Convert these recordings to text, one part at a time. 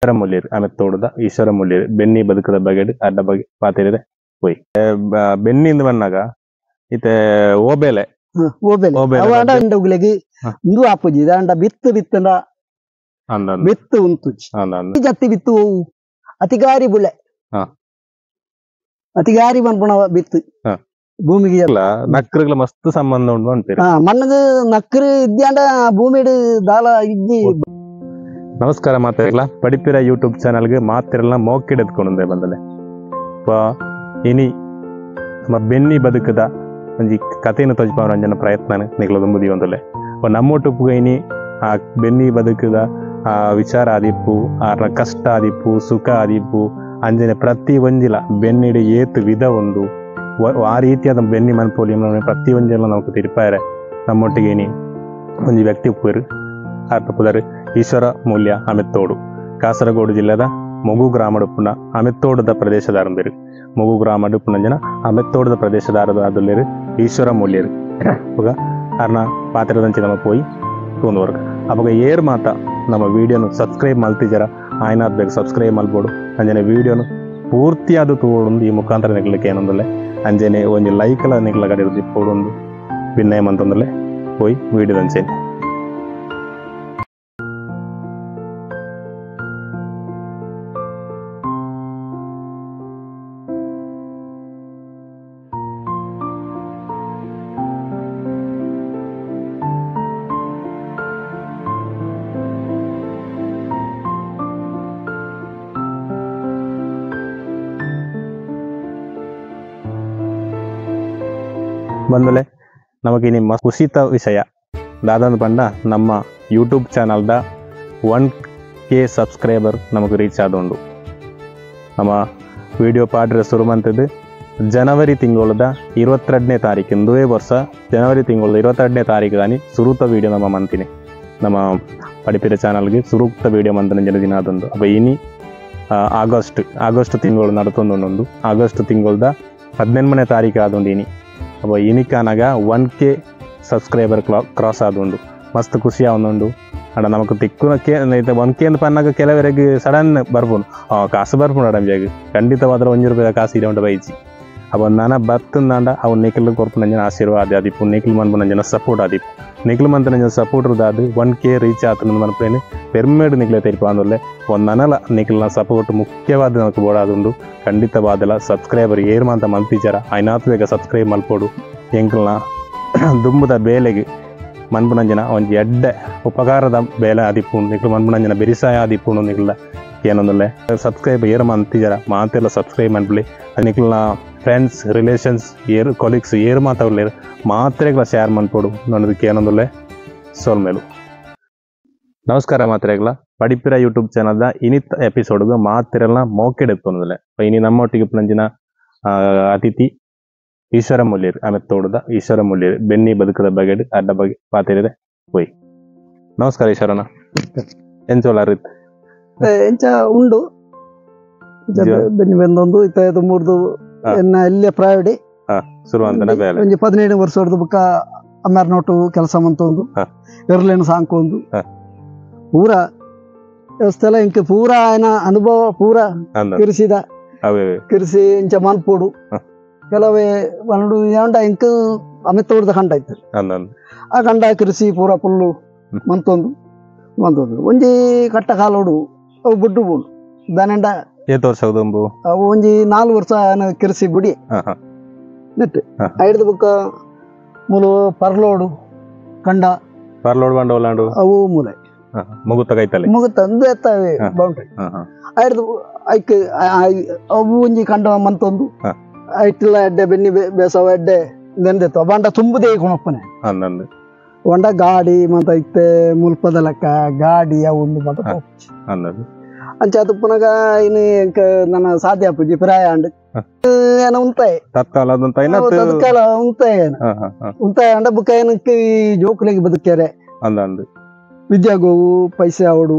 ಈಶ್ವರ ಮೂಲ್ಯರು ಆಮೇಲೆ ತೋಡದ ಈಶ್ವರ ಮೂಲ್ಯರು ಬೆನ್ನಿ ಬದುಕದ ಬಗೆಡ್ ಅಡ್ಡ ಬಗ್ಗೆ ಪಾತಿರಿದೆ ಹೋಯ್ ಬೆನ್ನಿಂದ ಬಂದಾಗ ಇತ್ತೆ ಓಬೇಲೆ ಇಂದು ಆಪುಜಿ ದಾಂಡ ಬಿತ್ತು ಬಿತ್ತಂಡ ಬಿತ್ತು ಉಂತು ಜತ್ತಿ ಬಿತ್ತು ಹೋವು ಅತಿಗಾರಿ ಬುಳೆ ಅತಿಗಾರಿ ಬಂದ್ಪಣ ಬಿತ್ತು ಭೂಮಿಗೆ ನಕ್ರಗಳ ಮಸ್ತ್ ಸಂಬಂಧ ಉಂಟು ಅಂತೀರಿ ಮಣ್ಣದ ನಕ್ರು ಇದ್ಯಾಂಡ ಭೂಮಿ ದಾಲ ಇಜ್ಜಿ. ನಮಸ್ಕಾರ ಮಾತಾಡಲ್ಲ ಪಡಿಪಿರ ಯೂಟ್ಯೂಬ್ ಚಾನಲ್ಗೆ ಮಾತಿರಲ್ಲ ಮೋಕಿಡೆದ್ಕೊಂಡೆ ಬಂದಲೆ ಇನಿ ನಮ್ಮ ಬೆನ್ನಿ ಬದುಕದ ಒಂಜಿ ಕಥೆಯನ್ನು ತೋಜ್ಪಾವನ ಪ್ರಯತ್ನ ನಿಗ್ಲದ ಮುದಿ ಒಂದಲೆ ನಮ್ಮೊಟ್ಟುಪ್ಪು ಇನಿ ಆ ಬೆನ್ನಿ ಬದುಕದ ಆ ವಿಚಾರ ಆದಿಪ್ಪು ಆ ಕಷ್ಟ ಆದಿಪ್ಪು ಸುಖ ಆದಿಪ್ಪು ಅಂಜನೆ ಪ್ರತಿ ಒಂಜಿಲ ಬೆನ್ನಿಡಿ ಏತು ವಿಧ ಒಂದು ಆ ರೀತಿಯಾದ ಬೆನ್ನಿ ಮನ್ಪೋಲಿ ಪ್ರತಿ ಒಂಜೆಲ್ಲ ನಾವು ತಿರುಪಾರೆ ನಮ್ಮೊಟ್ಟಿಗೆ ಇನಿ ಒಂಜಿ ವ್ಯಕ್ತಿ ಉಪ್ಪರು ಪುದರ್ ಈಶ್ವರ ಮೂಲ್ಯ ಅಮೆತ್ತೋಡು ಕಾಸರಗೋಡು ಜಿಲ್ಲೆದ ಮೊಗು ಗ್ರಾಮಡುಪ್ಪುನ ಅಮೆತ್ತೋಡದ ಪ್ರದೇಶದಾರಂದಿರು ಮೊಗು ಗ್ರಾಮಡುಪ್ಪುನ ಜನ ಅಮೆತ್ತೋಡದ ಪ್ರದೇಶದಾರದ ಅದುಲ್ಲೇರು ಈಶ್ವರ ಮೂಲ್ಯರು ಅವಾಗ ಅರ್ನ ಪಾತ್ರದಂಚೆ ನಮ್ಮ ಪೋಯಿ ತೂಂದವರ್ಗ ಅವಾಗ ಏರ್ ಮಾತ ನಮ್ಮ ವಿಡಿಯೋನು ಸಬ್ಸ್ಕ್ರೈಬ್ ಮಲ್ತಿಜರ ಆಯ್ನಾದ್ ಬೇಕು ಸಬ್ಸ್ಕ್ರೈಬ್ ಮಲ್ಬೋದು ಅಂಜನೆ ವಿಡಿಯೋನು ಪೂರ್ತಿಯಾದ ತೋಡೊಂದು ಈ ಮುಖಾಂತರ ನಿಗ್ಲಿಕ್ಕೆ ಏನೊಂದಲೆ ಅಂಜನೆ ಒಂಜಿ ಲೈಕಲ ನಿಗ್ಲ ಗಡಿ ಪೋಡೊಂದು ಭಿನ್ನಯ ಮಂತೊಂದಲೆ ಪೋಯಿ ವಿಡಿಯೋದಂಚೇನೆ ಬಂದಲೆ ನಮಗಿನಿ ಕುಸಿತ ವಿಷಯ ದಾದಂದು ಪಂಡ ನಮ್ಮ ಯೂಟ್ಯೂಬ್ ಚಾನಲ್ದ 1K ಸಬ್ಸ್ಕ್ರೈಬರ್ ನಮಗೆ ರೀಚ್ ಆದೊಂಡು ನಮ್ಮ ವಿಡಿಯೋ ಪಾಡ್ರೆ ಶುರುಮಂತದ್ದು ಜನವರಿ ತಿಂಗಳದ 22ನೇ ತಾರೀಕು ಇಂದುವೇ ವರ್ಷ ಜನವರಿ ತಿಂಗಳದ 22ನೇ ತಾರೀಕು ದಾನಿ ಸುರೂತ ವಿಡಿಯೋ ನಮ್ಮ ಮಂತಿನಿ ನಮ್ಮ ಪಡಿಪಿರ ಚಾನಲ್ಗೆ ಸುರೂಕ್ತ ವಿಡಿಯೋ ಮಂತನ ಜನ ದಿನ ಅದೊಂದು ಅವ ಇನಿ ಆಗಸ್ಟ್ ತಿಂಗಳು ನಡತೊಂದೊಂದೊಂದು ಆಗಸ್ಟ್ ತಿಂಗಳದ 18ನೇ ತಾರೀಕು ಆದೊಂದು ಇನಿ ಅವ ಇನಿಕಾನಾಗ 1K ಸಬ್ಸ್ಕ್ರೈಬರ್ ಕ್ರಾಸ್ ಆದುಂಡು ಮಸ್ತ್ ಖುಷಿ ಆವೊಂದುಂಡು ಅಡ ನಮಕ್ ತಿಕ್ಕುನಕ್ಕೆ 1K ಅಂತ ಪನ್ನಾಗ ಕೆಲವರಿಗೆ ಸಡನ್ ಬರ್ಬೋದು ಕಾಸು ಬರ್ಬೋದು ಅಡಂಜಾಗ ಖಂಡಿತವಾದ್ರೆ ₹1 ಕಾಸು ಇರೋಂಡ ಬೈಜಿ ಅವ ನಾನ ಬತ್ತಂದಾಂಡ ಅವ್ ನಿಖಿಲ್ ಕೊರ್ಪು ನಂಜನ ಆಶೀರ್ವಾದ ಆದಿಪ್ಪು ನಿಖಿಲ್ ಮನ್ಪು ನಂಜನ ಸಪೋರ್ಟ್ ಆದಿಪ್ಪು ನಿಖಿಲ್ ಮಂತ ನಂಜನ ಸಪೋರ್ಟ್ ಇರೋದಾದ್ರೆ 1K ರೀಚ್ ಆತು ಮನ್ಪೇನು ಪೆರ್ಮೇಡ್ ನಿಖಿಲೆ ತೆರಿಪ ಅಂದೊಲ್ಲೆ ಒಂದನಲ ನಿಖಿಲ್ನ ಸಪೋರ್ಟ್ ಮುಖ್ಯವಾದ ನಮಕ್ ಬೋಡಾದುಂಡು ಖಂಡಿತವಾದಲ್ಲ ಸಬ್ಸ್ಕ್ರೈಬರ್ ಏರ್ಮ ಅಂತ ಮಲ್ತಿಜಾರ ಆಯ್ನಾತ್ ಬೇಗ ಸಬ್ಸ್ಕ್ರೈಬ್ ಮಲ್ಪೋಡು ಎಂಕಲ್ನ ದುಂಬುದ ಬೇಲೆಗೆ ಮನ್ಪುನಂಜನ ಒಂಜಿ ಎಡ್ಡೆ ಉಪಕಾರದ ಬೇಲೆ ಆದಿಪ್ಪು ನಿಖಿಲ್ ಮನ್ಪುನಂಜನ ಬೆರಿಸಾಯ ಆದಿಪ್ಪುಂಡು ನಿಖಿಲ್ದ ಏನೊಂದಲ್ಲೇ ಸಬ್ಸ್ಕ್ರೈಬ್ ಏರ್ಮ ಅಂತಿಜಾರ ಮಾತೆಲ್ಲ ಸಬ್ಸ್ಕ್ರೈಬ್ ಮನ್ಪಲಿ ನಿಖಿಲ್ನ ಫ್ರೆಂಡ್ಸ್ ರಿಲೇಷನ್ಸ್ ಏರ್ ಕೊಲೀಗ್ಸ್ ಏರ್ ಮಾತಾಡ್ಲೇರು ಮಾತ್ರೆಗಳ ಶೇರ್ ಮನ್ಪೋಡು ನನ್ನದಕ್ಕೆ ಏನೊಂದಲ್ಲೇ ಸೋಲ್ ಮೇಲು ನಮಸ್ಕಾರ ಮಾತ್ರೆಗಳ ಪಡಿಪಿರ ಯೂಟ್ಯೂಬ್ ಚಾನಲ್ದ ಇನಿತ್ ಎಪಿಸೋಡ್ಗೆ ಮಾತಿರಲ್ಲ ಮೋಕೆಡೆತ್ತೊಂದಲೆ ಇನಿ ನಮ್ಮೊಟ್ಟಿಗೆ ನಂಜಿನ ಅತಿಥಿ ಈಶ್ವರ ಮೂಲ್ಯರು ಆಮೇಲೆ ತೋಡದ ಈಶ್ವರ ಮೂಲ್ಯರು ಬೆನ್ನಿ ಬದುಕದ ಬಗೆಡ್ ಅಡ್ಡ ಬಗ್ಗೆ ಪಾತಿರಿದೆ ಹೋಯ್ ನಮಸ್ಕಾರ ಈಶ್ವರನ ಎಂಚೋಲಾರಿತ್ ಎಂಚ ಉಂಡು ಬೆನ್ನಿ ಬಂದೊಂದು ಇತ್ತ ಮೂರ್ದು ಎನ್ನ ಇಲ್ಲೇ ಪ್ರಾಯಡಿ ಶುರುವಂತನ ಬೇಲೆ ಒಂಜಿ 17 ವರ್ಷ ಹೊಡೆದು ಬುಕ್ಕ ಅಮ್ಮಾರ್ ನೋಟು ಕೆಲಸ ಮಂತೊಂದು ಎರ್ಲೇನು ಸಾಂಕೊಂದು ಪೂರ ಸ್ಥಳ ಇಂಕ ಪೂರ ಆಯ್ನ ಅನುಭವ ಪೂರ ಕಿರಿಸಿದ ಕಿರಿಸಿ ಇಂಚ ಮನ್ಪೋಡು ಕೆಲವೇ ಒಂದು ಯಾಂಡ ಇಂಕ ಅಮೆತ್ತೋಡ್ದ ಕಂಡ ಇತ್ತು ಆ ಕಂಡ ಕಿರಿಸಿ ಪೂರ ಫುಲ್ಲು ಮಂತೊಂದು ಒಂಜಿ ಕಟ್ಟ ಕಾಲೋಡು ಅವು ಬುಡ್ಡು ಬೋಡು ದಾನೆಂಡ ಅವು ಒಂಜಿ 4 ವರ್ಷ ಕಿರಿಸಿ ಬುಡಿ ನೆಟ್ಟು ಐಡ್ದು ಬುಕ್ಕ ಮೂಲು ಪರ್ಲೋಡು ಕಂಡ ಪರ್ಲೋಡು ಬಂಡೋಲಾಂಡು ಅವು ಮೂಲೆ ಮುಗುತ್ತ ಕೈತಲೆ ಮುಗುತ್ತ ಅಂದು ಎತ್ತವೆ ಬೌಂಡ್ರಿ ಐಡ್ದು ಐಕ್ ಅವು ಒಂಜಿ ಕಂಡ ಮಂತೊಂದು ಐಟಿಲ್ಲ ಎಡ್ಡೆ ಬೆನ್ನಿ ಬೇಸವ ಎಡ್ಡೆ ನೆಂದೆತ್ತು ಬಂಡ ತುಂಬುದೇ ಕೊಣಪ್ಪನೆ ಒಂಡ ಗಾಡಿ ಮತ್ತ ಐತೆ ಮುಲ್ಪದ ಲೆಕ್ಕ ಗಾಡಿ ಅವು ಮತ ಅಂಚ ಅದು ಪುನಗ ಇನ್ನು ನನ್ನ ಸಾಧ್ಯ ಪೂಜಿ ಪ್ರಾಯ ಅಂಡ್ ಏನ ಉಂತಾಯಿ ತತ್ಕಾಲ ಉಂತಾಯಿ ಅಂಡ ಬುಕ್ಕ ಏನಕ್ಕೆ ಜೋಕುಲಿಗೆ ಬದುಕ್ಯಾರೆ ವಿದ್ಯಾಗೋವು ಪೈಸೆ ಅವಡು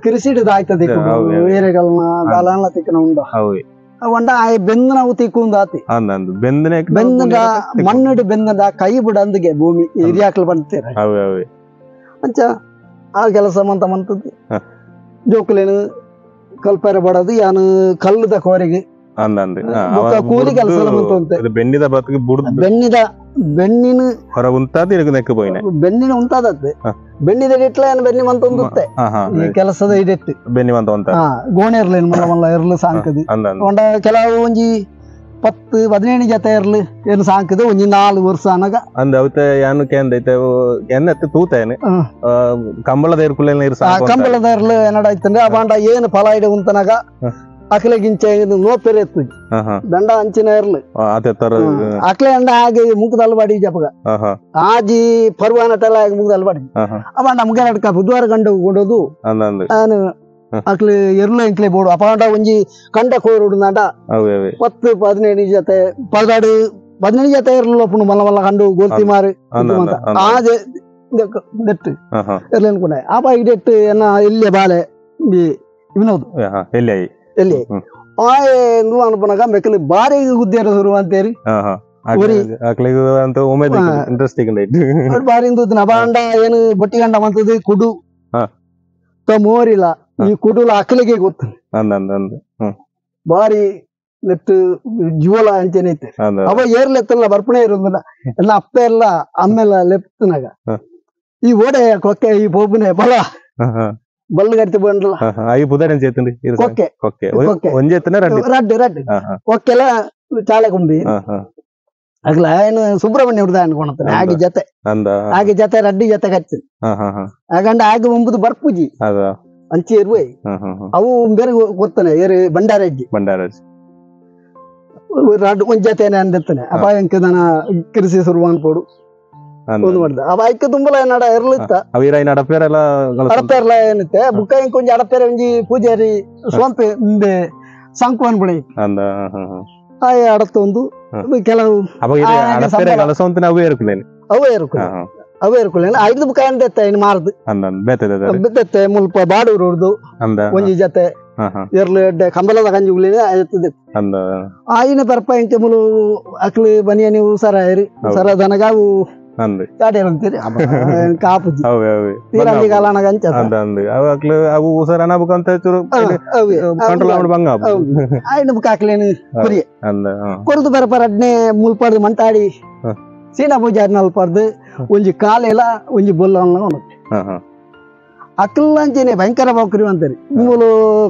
ಕಿರಿಸಿಡ್ ಆಯ್ತದೆ ಏರೆಗಳನ್ನ ಗಾಲ ತಿಕ್ಕನ ಉಂಡ ಅವಂಡ ಆ ಬೆಂದನ ಉತಿಕ್ಕುಂದು ಆತಿ ಅಂದಂದು ಬೆಂದನೆ ಬೆಂದನ ಮಣ್ಣಿಡು ಬೆಂದನ ಕೈ ಬಿಡಂದಿಗೆ ಭೂಮಿ ಹಿರಿಯಾಕ್ಲು ಬಂತೀರ ಅವೇ ಅವೇ ಅಂಚ ಆ ಕೆಲಸ ಮಂತದ್ದು ಜೋಕುಲೇನು ಕಲ್ಪರೆ ಬಡದು ಯಾನು ಕಲ್ಲದ ಕೋರೆಗೆ ಅಂದಂದು ಕೂಲಿ ಕೆಲಸ ಮಂತ ಬೆನ್ನಿದ ಬದುಕಿ ಬೆನ್ನಿದ ಬೆನ್ನಿನ ಹೊರ ಉಂತಾದ ನೆಕ್ಕ ಪೋಯಿನ ಬೆನ್ನಿನ ಉಂತಾದತ್ತೆ ಬೆನ್ನಿದ ಇಟ್ಲ ಏನು ಬೆನ್ನಿ ಮಂತ ಒಂದುತ್ತೆ ಈ ಕೆಲಸದ ಇಡೆಟ್ಟು ಬೆನ್ನಿ ಮಂತ ಒಂತ ಗೋಣೆ ಇರ್ಲೇನು ಮಲ್ಲ ಮಲ್ಲ ಇರ್ಲು ಸಾಂಕದು ಒಂಡ ಕೆಲವು ಒಂಜಿ 10-17 ಜೊತೆ ಇರ್ಲಿ ಏನು ಸಾಂಕದು ಒಂಜಿ 4 ವರ್ಷ ಅನಗ ಅಂದ ಅವತ್ತೆ ಯಾನು ಕೇಂದೈತೆ ಎನ್ನತ್ತೆ ತೂತೇನೆ ಕಂಬಳದ ಇರ್ಕುಲ್ಲ ನೀರು ಕಂಬಳದ ಇರ್ಲು ಏನಡಾಯ್ತಂದ್ರೆ ಆ ಬಾಂಡ ಏನು ಫಲ ಇಡೆ ಉಂತನಾಗ ಅಕ್ಲೆ ಗಿಂಚೆ ನೋಪೆರೆ ಎತ್ತು ದಂಡ ಅಂಚಿನ ಇರ್ಲಿ ಅಕ್ಲೆ ಅಂಡ ಹಾಗೆ ಮುಖದ ಅಲ್ಬಾಡಿ ಜಪಗ ಆಜಿ ಪರ್ವಾನ ಟೆಲ್ಲ ಮುಖದ ಅಲ್ಬಾಡಿ ಅವ ನಮ್ಗೆ ನಡ್ಕ ಬುಧವಾರ ಗಂಡ ಕೊಡೋದು ನಾನು ಅಕ್ಲೆ ಎರ್ಲು ಎಂಕ್ಲೆ ಬೋಡು ಅಪಾಂಡ ಒಂಜಿ ಕಂಡ ಕೋರುಡು ನಾಡ 10-17 ಜೊತೆ 17 ಜೊತೆ ಇರ್ಲು ಪುಣ್ ಮಲ್ಲ ಮಲ್ಲ ಕಂಡು ಗೋಲ್ತಿ ಮಾರಿ ಆಜೆ ನೆಟ್ಟು ಎರ್ಲು ಅನ್ಕೊಂಡೆ ಆಪ ಇಡೆಟ್ಟು ಏನ ಇಲ್ಲೇ ಬಾಳೆ ವಿನೋದ್ ಎಲ್ಲಿ ಆಯ್ ಅನ್ಪನಾಗ ಮೆಕ್ಕಲಿ ಬಾರಿ ಗುದ್ದೇರ ಶುರು ಅಂತೇರಿ ಬಾರಿ ನಬಾಂಡ ಏನು ಬಟ್ಟಿ ಗಂಡ ಮಂತದ್ದು ಕುಡು ಮೋರಿಲ್ಲ ಈ ಕುಡುಲ ಅಕ್ಕಲಿಗೆ ಗೊತ್ತು ಬಾರಿ ನೆಟ್ಟು ಜೀವಲ ಅಂಚೆನೈತೆ ಅವ ಏರ್ಲೆತ್ತಲ್ಲ ಬರ್ಪಣೆ ಇರೋದಿಲ್ಲ ಎಲ್ಲ ಅಪ್ಪ ಎಲ್ಲ ಅಮ್ಮೆಲ್ಲ ಲೆಪ್ತನಾಗ ಈ ಓಡೆ ಕೊಕ್ಕೆ ಈ ಬೋಬನೆ ಬಲ ಬಲ್ಲು ಗಟ್ಟಿ ಬಂದ್ರಲ್ಲ ಕೊಕ್ಕೆ ರಡ್ಡು ರಡ್ಡು ಕೊಕ್ಕೆಲ್ಲ ಚಾಲೆ ಕುಂಬಿ ಆಗ್ಲ ಏನು ಸುಬ್ರಹ್ಮಣ್ಯ ಹುಡ್ದ ಅನ್ಕೊಳತಾನೆ ಆಗಿ ಜೊತೆ ರಡ್ಡಿ ಜೊತೆ ಕಚ್ತೀನಿ ಆಗಂಡ ಆಗಿ ಒಂಬುದು ಬರ್ಪುಜಿ ಅಂಚಿ ಇರುವೆ ಅವು ಬೇರೆ ಗೊತ್ತಾನೆ ಏರು ಬಂಡಾರಜ್ಜಿ ರಡ್ಡು ಒಂದ್ ಜೊತೆನೆ ಅಂದಿರ್ತಾನೆ ಅಪ್ಪ ಎಂಕ ದನ ಕೃಷಿ ಶುರು ಅನ್ಕೊಡು ಒಂದು ಮಾಡ್ದ ಅವ ಐಕ್ಕ ತುಂಬಲ ಏನಾಡ ಇರ್ಲಿತ್ತ ಅಡಪೇರ್ಲ ಏನಿತ್ತೆ ಬುಕ್ಕ ಇಂಕ ಒಂಜಿ ಅಡಪೇರ ಒಂಜಿ ಪೂಜಾರಿ ಸೋಂಪೆ ಮುಂದೆ ಸಂಕು ಅನ್ಬಿಡಿ ಆಯ್ ಅಡತ್ತೊಂದು ಕೆಲವು ಅವೇ ಇರ್ಕೊಳ್ಳಿ ಐದು ಬುಕ್ಕ ಎಂದೆತ್ತ ಇನ್ನು ಮಾರದು ಬೆತ್ತತ್ತೆ ಮುಲ್ಪ ಬಾಡೂರು ಹೊಡ್ದು ಒಂಜಿ ಜೊತೆ ಎರ್ಲು ಎಡ್ಡೆ ಕಂಬಲದ ಗಂಜುಗುಲಿನ ಎತ್ತದೆ ಆಯಿನ ಪರ್ಪ ಇಂಕೆ ಮುಲು ಅಕ್ಲು ಬನಿಯ ನೀವು ಸರ ಏರಿ ಸರ ದನಗಾವು ಅಂತೀರಿ ಕಾಪುಜಿ ತೀರಂಗಿ ಕಾಲನಾಗ ಅಂಚ ಆಯ್ನ ಬುಕ್ ಹಾಕ್ಲೇನು ಕುರಿ ಕೊರದು ಬರಪರ ಅಡ್ನೆ ಮುಲ್ಪಡ್ದು ಮಂಟಾಡಿ ಸೀನಾ ಪೂಜೆ ನಲ್ಪಡ್ದು ಒಂಜಿ ಕಾಲೆಲ್ಲ ಒಂಜಿ ಬೊಲ್ಲ ಅಕ್ಕಲ್ಲಂಚೇನೆ ಭಯಂಕರ ಬಾಕ್ರಿ ಅಂತಾರೆ ಮೂಲು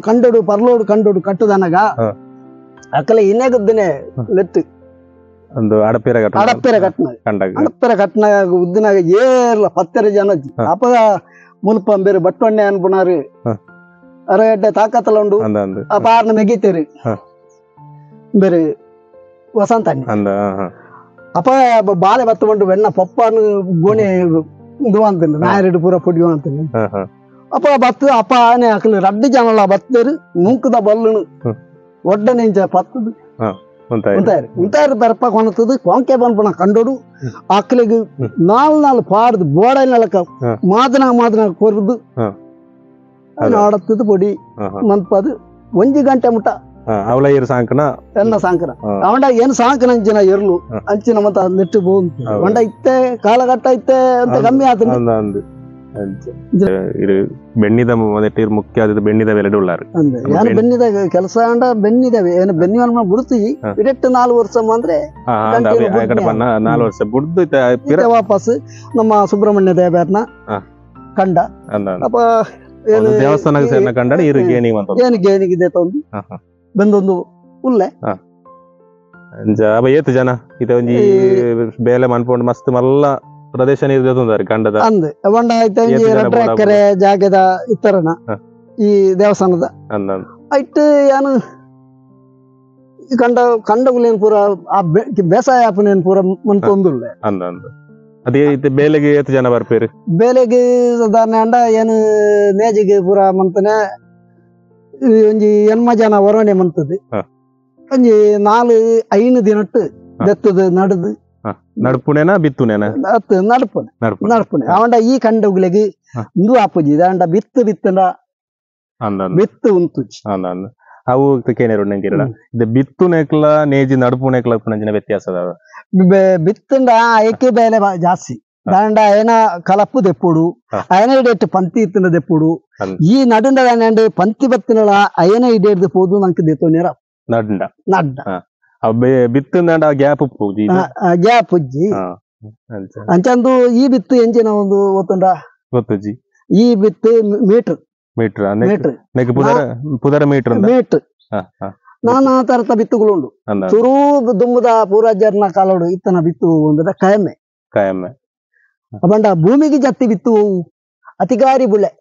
ಕಂಡೋಡು ಪರ್ಲೋಡು ಕಂಡೋಡು ಕಟ್ಟುದನಗ ಅಕ್ಕಲ ಇನ್ನೇಗದ್ದನೆ ಲೆತ್ತು ಒಂದು ಅಡಪೇರ ಕಟ್ನ ಉದ್ದಿನಾಗ ಏರ್ಲ 10 ಜನ ಅಪ್ಪ ಮುಲ್ಪ ಬೇರೆ ಬಟ್ಟೊಣ್ಣೆ ಅನ್ಪುನಾರು ಅರಗಡ್ಡೆ ತಾಕತ್ತಲ ಉಂಡು ಅಪ್ಪ ಆರ್ನ ಮೆಗಿತೇರಿ ಬೇರೆ ವಸಂತ ಅಪ್ಪ ಬಾಳೆ ಬತ್ತುಕೊಂಡು ಬೆಣ್ಣ ಪಪ್ಪನು ಗೋಣಿ ಇದು ಅಂತೀನಿ ನಾಯರೆಡು ಪೂರ ಪುಡಿಯೋ ಅಂತೀನಿ ಅಪ್ಪ ಬತ್ತು ಅಪ್ಪ ಆನೆ ಹಾಕಲು ರಡ್ಡಿ ಜನಲ್ಲ ಬತ್ತೇರು ಮುಂಕದ ಬಲ್ಲುನು ಒಡ್ಡನೆ ಪತ್ತದು ಉಂಟಾರು ಬೆರಪ ಕೊಣತದು ಕೊಂಕೆ ಬಂದ್ಪಣ ಕಂಡೋಡು ಅಕ್ಕಲಿಗೆ 4 ಪಾಡ್ದು ಬೋಡ ನೆಲಕ ಮಾದನ ಕೊರ್ದು ಆಡತ್ತದು ಪೊಡಿ ಮಂತ್ಪದು 1 ಗಂಟೆ ಮುಟ್ಟ ಅವಳ ಏರು ಸಾಂಕನ ಎಲ್ಲ ಸಾಂಕನ ಅವಂಡ ಏನು ಸಾಂಕನ ಅಂಚಿನ ಎರ್ಲು ಅಂಚಿನ ಮತ್ತ ನೆಟ್ಟು ಬೋದು ಒಂಡ ಇತ್ತೆ ಕಾಲಘಟ್ಟ ಇತ್ತೆ ಅಂತ ಕಮ್ಮಿ ಆತನ ಬೆಣ್ಣಿದ ಮುಖ್ಯ ಆದದ್ದು ಬೆಣ್ಣಿದ ವೆಲೆಡು ಉಳ್ಳಾರು ಯಾರು ಬೆನ್ನಿದ ಕೆಲಸ ಅಂಡ ಬೆನ್ನಿದವೆ ಏನು ಬೆನ್ನಿ ಬಿಡ್ತಿ ಇಡೆಟ್ಟು 4 ವರ್ಷ ಅಂದ್ರೆ 4 ವರ್ಷ ಬಿಡ್ದು ವಾಪಸ್ ನಮ್ಮ ಸುಬ್ರಹ್ಮಣ್ಯ ದೇವರನ್ನ ಕಂಡ ಅಪ್ಪ ದೇವಸ್ಥಾನ ಕಂಡ ಏನು ಗೇಣಿಗಿದೆ ತಂದು ಬಂದೊಂದು ಉಲ್ಲೆ ಏತು ಜನ ಇತ ಒಂಜಿ ಬೇಲೆ ಮನ್ಪೊಂಡು ಮಸ್ತ್ ಮಲ್ಲ ಪ್ರದೇಶ ನೀರು ಕಂಡದ ಅಂದೆ ಒಂಡ ಆಯ್ತು 2 ಎಕರೆ ಜಾಗದ ಇತ್ತರನ ಈ ದೇವಸ್ಥಾನದ ಐಟ್ ಏನು ಕಂಡಗುಲೇನ್ ಪೂರ ಬೇಸಾಯ ಆಪನೇನ್ ಪೂರ ಮಂತೊಂದುಲ್ಲೆ ಅದೇ ಬೇಲೆಗೆ ಏತು ಜನ ಬರ್ಪೇರಿ ಬೇಲೆಗೆ ಸಾಧಾರಣ ಅಂಡ ಏನು ನೇಜಿಗೆ ಪೂರ ಮಂತನೆ ಒಂಜಿ 8 ಜನ ಹೊರವಣೆ ಮಂತದ್ದು ಒಂಜಿ 4-5 ದಿನಟ್ಟು ಬೆತ್ತದ ನಡ್ದು ನಡ್ಪುಣೆನಾ ಬಿತ್ತುನೇನ ನಡ್ಪುಣೆ ಅವಂಡ ಈ ಕಂಡಗುಲೆಗೆ ಇಂದು ಆಪುಜಿ ಅಂಡ ಬಿತ್ತಂಡ ಬಿತ್ತು ಉಂತು ಅವು ಕೇನೇರು ನಂಗಿರಡ ಇದು ಬಿತ್ತು ನೆಕ್ಲ ನೇಜಿ ನಡುಪು ನೆಕ್ಲ ಪುನಂಚಿನ ವ್ಯತ್ಯಾಸ ಅದಾವ ಬಿತ್ತಂಡ ಐಕೆ ಬೇಲೆ ಜಾಸ್ತಿ ದಾಂಡ ఆయన కలపు తెప్పుడు ఆయన ఇడేట్ పంతి ఇత్తిన తెప్పుడు ఈ నడుండ దానండి పంతి బత్తినల ఆయన ఇడేట్ పోదు నాకు దేతో నేర ನಡ್ಡ నడ్డ ಬಿತ್ತಂಡ ಗ್ಯಾಪ್ ಉಪ್ಪುಜಿ ಗ್ಯಾಪ್ ಉಜ್ಜಿ ಅಂಚಂದು ಈ ಬಿತ್ತು ಎಂಜಿನ ಒಂದು ಗೊತ್ತುಂಡ ಗೊತ್ತಜ್ಜಿ ಈ ಬಿತ್ತು ಮೀಟರ್ ಮೀಟರ್ ಮೀಟರ್ ಪುದರ ಮೀಟರ್ ಮೀಟರ್ ನಾನಾ ತರದ ಬಿತ್ತುಗಳು ಉಂಡು ತುರು ದುಮ್ಮದ ಪೂರಾಜರ್ನ ಕಾಲೋಡು ಇತ್ತನ ಬಿತ್ತು ಒಂದದ ಕಾಯಮ್ಮೆ ಕಾಯಮ್ಮೆ ಅಬಂಡ ಭೂಮಿಗೆ ಜತ್ತಿ ಬಿತ್ತು ಅತಿಗಾರಿ ಬುಳ್ಳೆ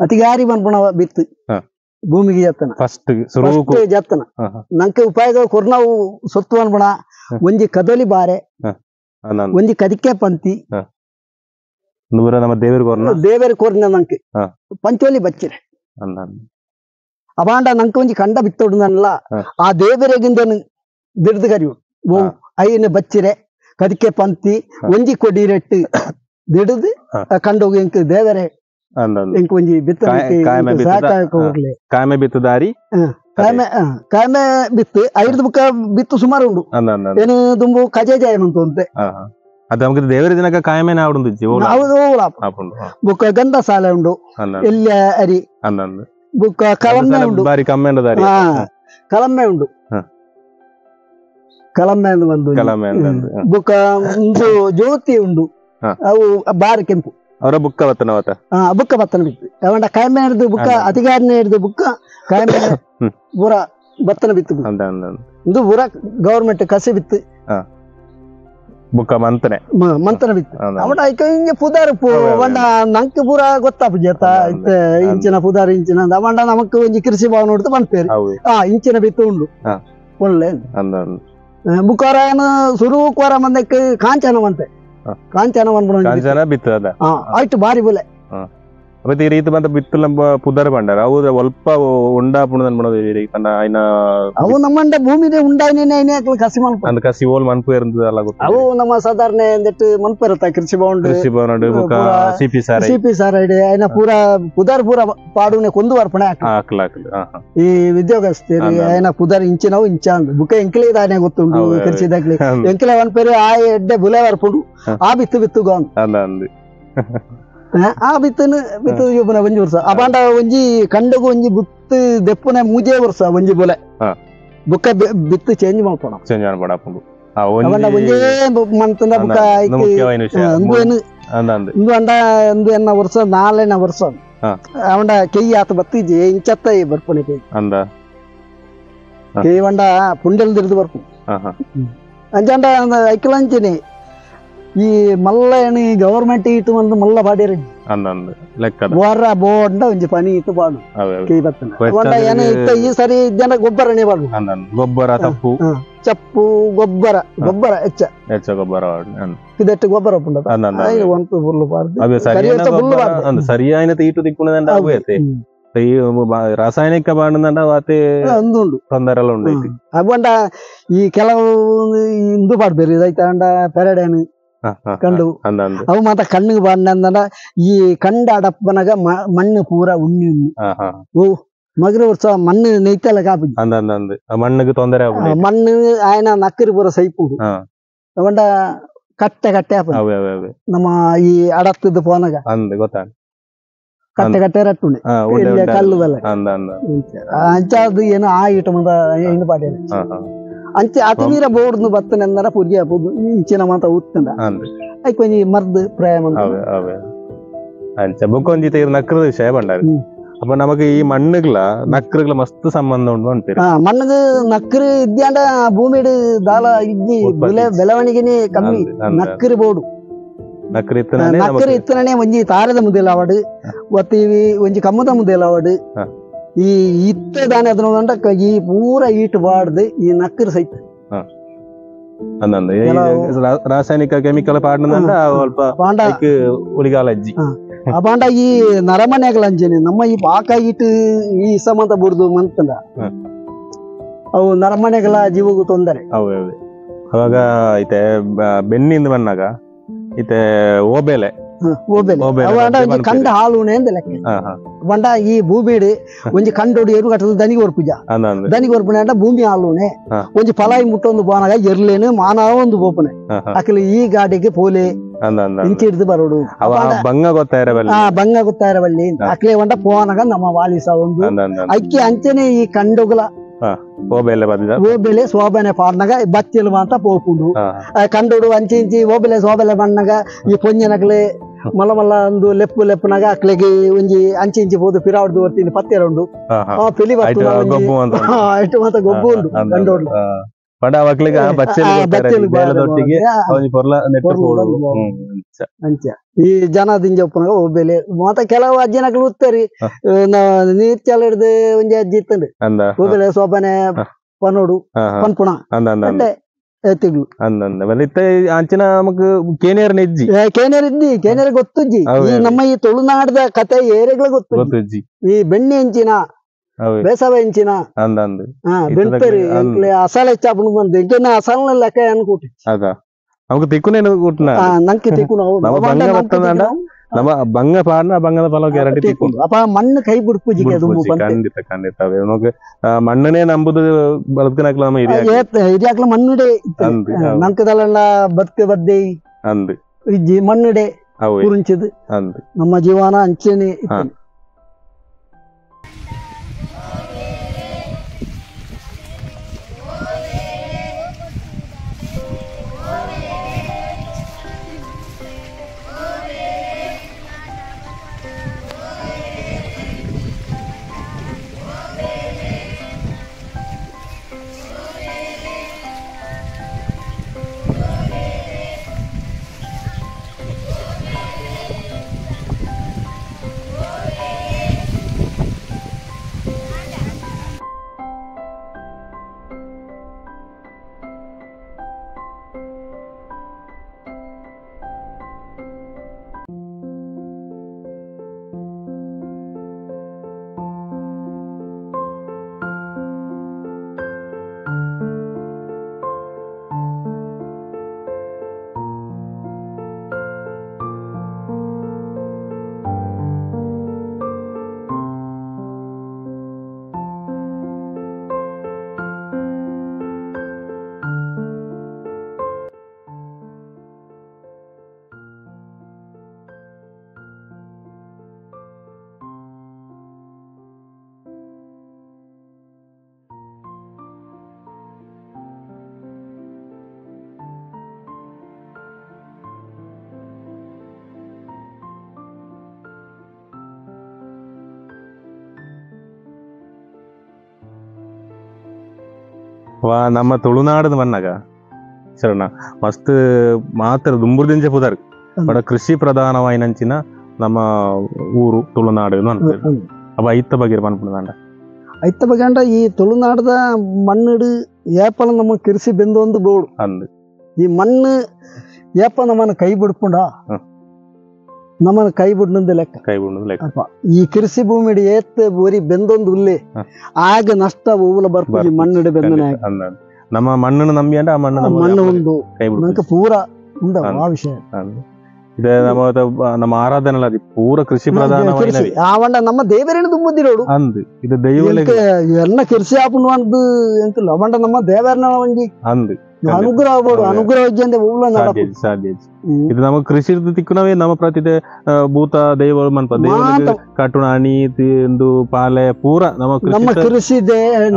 ಅತಿಗಾರಿ ಬನ್ಪುಣ ಬಿತ್ತು ಭೂಮಿಗೆ ಜತ್ತನ ಫಸ್ಟ್ ಜತ್ತನ ನಂಗೆ ಉಪಾಯಗಳು ಕೊರ್ನಾವು ಸೊತ್ತು ಅನ್ಪುಣ ಒಂಜಿ ಕದಲಿ ಬಾರೆ ಒಂಜಿ ಕದಿಕೆ ಪಂತಿ ನಮ್ಮ ದೇವರ ಕೊರ್ನ ನಂಗೆ ಪಂಚೋಲಿ ಬಚ್ಚಿರೆ ಅಬಾಂಡ ನಂಗೆ ಒಂಜಿ ಕಂಡ ಬಿತ್ತೋಡು ನನ್ಲ ಆ ದೇವರಿಗಿಂದ ದಿಡ್ದು ಕರಿಯು ಓ ಐನ ಬಚ್ಚಿರೆ ಕದಿಕೆ ಪಂತಿ ಒಂಜಿ ಕೊಡಿರೆಟ್ಟು ದಿಡದು ಕಂಡೋಗಿ ಎಂಕ್ ದೇವರೇ ಎಂಕ್ ಒಂಜಿ ಬಿತ್ತ ಕಾಯಮೆ ಬಿತ್ತು ದಾರಿ ಕಾಯಮೆ ಬಿತ್ತು ಐದು ಬುಕ್ಕ ಬಿತ್ತು ಸುಮಾರು ಉಂಡು ಏನು ದುಂಬು ಕಜೆ ಜಾಯ ಅಂತ ಅಂತೆ ಅದು ನಮಗೆ ದೇವರ ದಿನಕ ಕಾಯಮೇನ ಆವಡುಂದು ಬುಕ್ಕ ಗಂಧ ಸಾಲೆ ಉಂಡು ಎಲ್ಲ ಅರಿ ಬುಕ್ಕ ಕಲಮ್ಮೆ ಉಂಡು ಬಾರಿ ಕಮ್ಮೆ ದಾರಿ ಕಲಮ್ಮೆ ಉಂಡು ಕಲಮ್ಮೆ ಒಂದು ಬುಕ್ಕ ಒಂದು ಜ್ಯೋತಿ ಉಂಡು ಅವು ಬಾರಿ ಕೆಂಪು ಅವರ ಬುಕ್ಕ ಬತ್ತನ ಬಿತ್ತು ಅವಂಡ ಕಾಯಮೆ ಹಿಡಿದು ಬುಕ್ಕ ಅತಿಗಾರನೆ ಹಿಡಿದು ಬುಕ್ಕ ಕಾಯಮೆ ಪೂರ ಬತ್ತನ ಬಿತ್ತು ಇದು ಪೂರ ಗವರ್ಮೆಂಟ್ ಕಸಿ ಬಿತ್ತು ಬುಕ್ಕ ಮಂತನ ಬಿತ್ತು ಅವಡ ಹಿಂಗೆ ಪುದಾರ ಅವಂಡ ನಂಗೆ ಪೂರ ಗೊತ್ತಾಪು ಜೇತ ಇಂಚಿನ ಪುದಾರ ಇಂಚಿನ ಅವಂಡ ನಮಕ್ ಒಂಜಿ ಕೃಷಿ ಭಾವ ನೋಡಿದು ಬಂದ್ಪೇರು ಇಂಚಿನ ಬಿತ್ತು ಉಂಡು ಒಳ್ಳೆ ಬುಕ್ಕಾರಾಯನ ಸುರು ಕೋರ ಮಂದಕ್ಕೆ ಕಾಂಚನವಂತೆ ಕಾಂಚನ ಬಿತ್ತು ಅದ ಆಯ್ತು ಬಾರಿ ಬುಲೆ ಮತ್ತೆ ಈ ರೀತಿ ಬಂದ ಬಿತ್ತು ನಮ್ಮ ಪುದರ್ ಬಂಡಾರ ಅವು ಸ್ವಲ್ಪ ಉಂಡಾ ಪುಣದನ್ ಅವು ನಮ್ಮಂಡ ಭೂಮಿದೆ ಉಂಡಾಯ್ನೇ ಕಸಿ ಮನ್ಪ ಅಂದ ಕಸಿ ಓಲ್ ಮನ್ಪು ಇರುತ್ತಲ್ಲ ಅವು ನಮ್ಮ ಸಾಧಾರಣ ಎಂದಟ್ಟು ಮನ್ಪು ಇರುತ್ತ ಕೃಷಿ ಭವನ ಸಿಪಿ ಸಾರ್ ಐಡೆ ಐನ ಪೂರ ಪುದರ್ ಪೂರ ಪಾಡುನೆ ಕೊಂದು ವರ್ಪಣೆ ಈ ವಿದ್ಯೋಗಸ್ಥರು ಐನ ಪುದರ್ ಇಂಚಿನವು ಇಂಚ ಅಂದ್ ಬುಕ್ಕ ಎಂಕಿಲೆ ಇದಾನೆ ಗೊತ್ತುಂಡು ಕೃಷಿದಾಗ್ಲಿ ಎಂಕಿಲೆ ಒಂದ್ ಪೇರು ಆ ಎಡ್ಡೆ ಬುಲೆ ವರ್ಪುಂಡು ಆ ಬಿತ್ತು ಗೋನ್ ಆ ಬಿತ್ತನ ಬಿತ್ತು ಜೋಪನ ಒಂಜಿ ವರ್ಷ ಅಬಾಂಡ ಒಂಜಿ ಕಂಡಗು ಒಂಜಿ ಬಿತ್ತು ದೆಪ್ಪುನ ಮೂಜೆ ವರ್ಷ ಒಂಜಿ ಬೊಲೆ ಬುಕ್ಕ ಬಿತ್ತು ಚೇಂಜ್ ಮಾಡ್ಕೊಣ ಅಬಾಂಡ ಒಂಜೇ ಮಂತನ ಬುಕ್ಕ ಇಂದು ಅಂಡ ಇಂದು ಎನ್ನ ವರ್ಷ ನಾಳೆನ ವರ್ಷ ಅವಂಡ ಕೆಯ್ಯಿ ಆತ ಬತ್ತಿಜಿ ಇಂಚತ್ತ ಬರ್ಪಣೆ ಕೆಯ್ಯಿ ಬಂಡ ಪುಂಡೆಲ್ ದಿರ್ದು ಬರ್ಪು ಅಂಜಾಂಡ ಐಕ್ಲಂಚಿನಿ ಈ ಮಲ್ಲ ಏನಿ ಗವರ್ಮೆಂಟ್ ಇಟ್ಟು ಒಂದು ಮಲ್ಲ ಪಾಡಿರಿ ಬೋರ ಬೋಂಡ ಒಂಜಿ ಪನಿ ಇತ್ತು ಬಾಡು ಕೈ ಬತ್ತನ ಏನ ಇತ್ತ ಈ ಸರಿ ಜನ ಗೊಬ್ಬರನೇ ಬಾಡು ಗೊಬ್ಬರ ತಪ್ಪು ಚಪ್ಪು ಗೊಬ್ಬರ ಹೆಚ್ಚ ಗೊಬ್ಬರ ಇದೆಟ್ಟು ಗೊಬ್ಬರ ಪುಂಡ ಒಂದು ಹುಲ್ಲು ಬಾರ್ದು ಸರಿಯಾದ ಈಟು ದಿಕ್ಕುನದಂಡ ಆಗುಯತೆ ರಾಸಾಯನಿಕ ಬಾಂಡ ವಾತೆ ಒಂದುಂಡು ತೊಂದರೆ ಉಂಡು ಅಗೊಂಡ ಈ ಕೆಲವು ಇಂದು ಬಾಡ್ಬೇರಿ ಇದೈತ ಅಂಡ ಪೆರಡೇನು ಕಂಡು ಅವು ಮಾತ ಕಣ್ಣಿಗೆ ಬಾಂಡ ಈ ಕಂಡ ಅಡಪ್ಪನಗ ಮಣ್ಣು ಪೂರ ಉಣ್ಣಿ ಓ ಮಗರ ವರ್ಷ ಮಣ್ಣು ನೈತಲ್ಲ ಕಾಪಿ ಮಣ್ಣಿಗೆ ತೊಂದರೆ ಮಣ್ಣು ಆಯ್ನ ನಕ್ಕರಿ ಪೂರ ಸೈಪುಡು ಅವಂಡ ಕಟ್ಟೆ ನಮ್ಮ ಈ ಅಡತ್ತದ ಪೋನಗ ಕಟ್ಟೆ ರಟ್ಟುಂಡೆ ಕಲ್ಲು ಬೆಲ್ಲ ಅಂಚಾದು ಏನು ಆ ಇಟಮಂದ ಹೆಣ್ಣು ಪಾಡಿ ಅಂಚೆ ಅತಿ ಮೀರ ಬೋರ್ಡ್ನು ಬತ್ತನೆ ಅಂದರ ಪುರ್ಗಿ ಹಾಪುದು ಇಂಚಿನ ಮಾತ ಉತ್ತಂಡ ಐ ಕೊಂಚಿ ಮರ್ದು ಪ್ರಾಯ ಅಂಚೆ ಬೊಕ್ಕೊಂಜಿ ನಕ್ರದ ವಿಷಯ ಬಂಡಾರ ಅಪ್ಪ ನಮಗೆ ಈ ಮಣ್ಣುಗಳ ನಕ್ರಗಳ ಮಸ್ತ್ ಸಂಬಂಧ ಉಂಟು ಅಂತೀರಿ ಮಣ್ಣಗ ನಕ್ರು ಇದ್ಯಾಂಡ ಭೂಮಿ ದಾಲ ಇದ್ದಿ ಬೆಳವಣಿಗೆನೆ ಕಮ್ಮಿ ನಕ್ರಿ ಬೋರ್ಡು ನಕ್ರಿ ಇತ್ತನೇ ಒಂಜಿ ತಾರದ ಮುದ್ದೆಲ್ಲ ಅವಡು ಒತ್ತೀವಿ ಒಂಜಿ ಕಮ್ಮದ ಮುದ್ದೆಲ್ಲ ಅವಡು ಈ ಇತ್ತ ದಾನೆ ಅದನ್ನ ಈ ಪೂರ ಈಟ್ ಬಾಡ್ದು ಈ ನಕ್ಕರು ಸಹಿತ ರಾಸಾಯನಿಕ ಕೆಮಿಕಲ್ ಪಾಡ್ನಂದ ಸ್ವಲ್ಪ ಉಳಿಗಾಲ ಅಜ್ಜಿ ಆ ಬಾಂಡ ಈ ನರಮನೆಗಳ ಅಂಜನೆ ನಮ್ಮ ಈ ಪಾಕ ಇಟ್ಟು ಈ ಸಂಬಂಧ ಬಿಡುದು ಮಂತಂದ ಅವು ನರಮನೆಗಳ ಜೀವಗೂ ತೊಂದರೆ ಅವಾಗ ಐತೆ ಬೆನ್ನಿಂದ ಬಂದಾಗ ಐತೆ ಓಬೇಲೆ ಓಬೆಲೆ ಓಬೆಲೆ ಅವಂಡ ಬಗ್ಗೆ ಒಂಜಿ ಕಂಡ ಹಾಲುನೆ ಅಂದ ಲೆಕ್ಕ ಹಾ ಹಾ ಬಂಡ ಈ ಭೂಮಿಡ್ ಒಂಜಿ ಕಂಡೋಡು ಎರು ಕಟ್ಟದ ದನಿಗೆ ಒರ್ಪುಜ ಅಂದ ದನಿಗೆ ಒರ್ಪುನೆ ಅಂಡ ಭೂಮಿ ಹಾಲುನೆ ಹಾ. ಒಂಜಿ ಫಲಾಯಿ ಮುಟ್ಟೊಂದು ಬೋನಾಗ ಎರ್ಲೇನು ಮಾನವ ಒಂದು ಬೋಪನೆ ಹಾ ಹಾ ಅಕಲ್ ಈ ಗಾಡಿಗೆ ಪೋಲೆ ಅಂದ ಇಂಚಿ ಹಿಡಿದು ಬರೋಡು ಅವ ಬಂಗ ಗೊತ್ತಾಯಿರಬಲ್ಲ ಆ ಬಂಗ ಗೊತ್ತಾರ ಬಳ್ಳಿ ಅಕ್ಲೆ ಒಂಡ ಪೋನಾಗ ನಮ್ಮ ವಾಲಿಸ ಒಂದು ಅಂದ ಅಕ್ಕಿ ಅಂಚನೆ ಈ ಕಂಡೊಗಲ ಓಬೆಲೆ ಬದಿದ ಓಬೆಲೆ ಸೋಬನೆ ಪಾಡ್ನಾಗ ಬತ್ತಿಲು ಮಾತ ಪೋಪುಂಡು ಹಾ ಕಂಡೋಡು ಅಂಚಿ ಇಂಚಿ ಓಬೆಲೆ ಸೋಬೆಲೆ ಬಣ್ಣಗ ಈ ಪೊಂಜನಕ್ಲೆ ಮಲ್ಲ ಮಲ್ಲ ಒಂದು ಲೆಪ್ಪುನಾಗ ಅಕ್ಲೆಗೆ ಒಂಜಿ ಅಂಚಿ ಇಂಚಿ ಹೋದು ಪಿರಾವಡ್ದು ಬರ್ತೀನಿ ಪತ್ತೆರ ಉಂಡು ಹಾ ಹಾ ಪೆಲಿ ಆಯ್ತು ಗೊಬ್ಬು ಅಂತ ಎಷ್ಟು ಮಾತ ಗೊಬ್ಬು ಉಂಡು ಕಂಡೋಡು ಪಂಡ ಅವಕ್ಲಿಗೆ ಬಚ್ಚೆಲಿ ಬೇಲದೊಟ್ಟಿಗೆ ಅವನಿ ಪೊರ್ಲ ನೆಟ್ಟು ಕೊಡು ಅಂಚ ಈ ಜನ ದಿಂಜಪ್ಪನಾಗ ಒಬ್ಬೆಲೆ ಮಾತ ಕೆಲವು ಅಜ್ಜಿನಕ್ಲು ಉತ್ತರಿ ನೀರ್ ಚಲ ಹಿಡ್ದು ಒಂಜಿ ಅಜ್ಜಿ ಇತ್ತಂಡು ಅಂದ ಒಬ್ಬೆಲೆ ಸೋಬನೆ ಪನೋಡು ಪನ್ಪುಣ ಅಂದ ಅಂದ ಅಟ್ಟೆ ಎತ್ತಿಗ್ಲು ಅಂದ ಬಲಿತ್ತ ಅಂಚಿನ ನಮಕ್ ಕೇನೇರ್ ನೆಜ್ಜಿ ಕೇನೇರ್ ಇದ್ದಿ ಕೇನೇರ್ ಗೊತ್ತುಜ್ಜಿ ಈ ನಮ್ಮ ಈ ತುಳುನಾಡದ ಕತೆ ಏರೆಗಳ ಗೊತ್ತು ಗೊತ್ತಜ್ಜಿ ಈ ಬೆಣ್ಣೆ ಹೆಂಚಿನ ಬೇಸವ ಹೆಂಚಿನ ಅಂದ ಅಂದ ಬೆಳ್ತರಿ ಅಸಾಲ ಹೆಚ್ಚಾಪಣ್ ಬಂದು ಇಂಕನ್ನ ಅಸಾಲ್ನ ಲೆಕ್ಕ ಅನ್ಕೊಟ್ಟಿ ಅದ ನಮಕ್ ತಿಕ್ಕುನೇನು ಕೂಟ್ನ ನಂಗೆ ತಿಕ್ಕು ನಮ್ಮ ಬಂಗ ಬರ್ತದಂಡ ನಮ್ಮ ಬಂಗ ಪಾಡ್ನ ಬಂಗದ ಫಲ ಗ್ಯಾರಂಟಿ ತಿಕ್ಕೊಂಡು ಅಪ್ಪ ಮಣ್ಣು ಕೈ ಬಿಡ್ಪುಜಿಗೆ ಅದು ಖಂಡಿತ ಖಂಡಿತ ನಮಕ್ ಮಣ್ಣನೇ ನಂಬುದು ಬದುಕನಕ್ಲ ನಮ್ಮ ಇದ್ಯಾಕ್ಲ ಮಣ್ಣಿಡೆ ನಂಕದಲ್ಲ ಬದುಕೆ ಬದ್ದೆ ಅಂದ್ ಇಜ್ಜಿ ಮಣ್ಣಿಡೆ ಅವು ಕುರಿಂಚದು ಅಂದ್ ನಮ್ಮ ಜೀವನ ಅಂಚೆನೆ ನಮ್ಮ ತುಳುನಾಡದ ಮಣ್ಣಾಗ ಶರಣ ಮಸ್ತ್ ಮಾತ್ರ ದುಂಬುರ್ದಿಂಚೆ ಪುದರ್ ಬಡ ಕೃಷಿ ಪ್ರಧಾನವಾಯಿನಂಚಿನ ನಮ್ಮ ಊರು ತುಳುನಾಡು ಅನ್ಬೋದು ಅವ ಐತ ಬಗ್ಗೆ ಅನ್ಪುಂಡ ಐತ ಬಗ್ಗೆ ಈ ತುಳುನಾಡದ ಮಣ್ಣಿಡು ಏಪಲ ನಮ್ಮ ಕೃಷಿ ಬೆಂದೊಂದು ಬೋಡು ಅಂದ್ ಈ ಮಣ್ಣು ಏಪ ನಮ್ಮನ್ನ ಕೈ ಬಿಡ್ಕೊಂಡ ನಮ್ಮನ್ನ ಕೈ ಬಿಡ್ನಂದ ಲೆಕ್ಕ ಕೈ ಬಿಡ್ನಂದ ಲೆಕ್ಕ ಈ ಕೃಷಿ ಭೂಮಿಡಿ ಏತ್ ಬೋರಿ ಬೆಂದೊಂದು ಉಲ್ಲೆ ಆಗ ನಷ್ಟ ಹೂವುಲ ಬರ್ಪು ಮಣ್ಣಿಡ ಬೆಂದನೆ ನಮ್ಮ ಮಣ್ಣನ್ನು ನಂಬಿ ಅಂಡ ಆ ಮಣ್ಣು ಒಂದು ಕೈ ನಂಗೆ ಪೂರ ಉಂಡ ಆ ವಿಷಯ ಇದು ನಮ್ಮ ಆರಾಧನೆ ಪೂರ ಕೃಷಿ ಪ್ರಧಾನ ಆವಂಡ ನಮ್ಮ ದೇವರೇನು ತುಂಬುದಿರೋಡು ಅಂದ್ ಇದು ದೈವ ಎಲ್ಲ ಕೃಷಿ ಆಪುಂಡು ಅಂದ್ ಎಂತಿಲ್ಲ ಅವಂಡ ನಮ್ಮ ದೇವರನ ಒಂಜಿ ಅಂದ್ ಅನುಗ್ರಹ ಬೋಡು ಅನುಗ್ರಹ ಸಾಧ್ಯ ಇದು ನಮ್ಮ ಕೃಷಿ ತಿಕ್ಕುನವೇ ನಮ್ಮ ಪ್ರತಿದೆ ಭೂತ ದೈವ ಮನ್ಪ ದೈವ ಕಟ್ಟುಣ ಅಣಿ ತಿಂದು ಪಾಲೆ ಪೂರ ನಮ್ಮ ಕೃಷಿ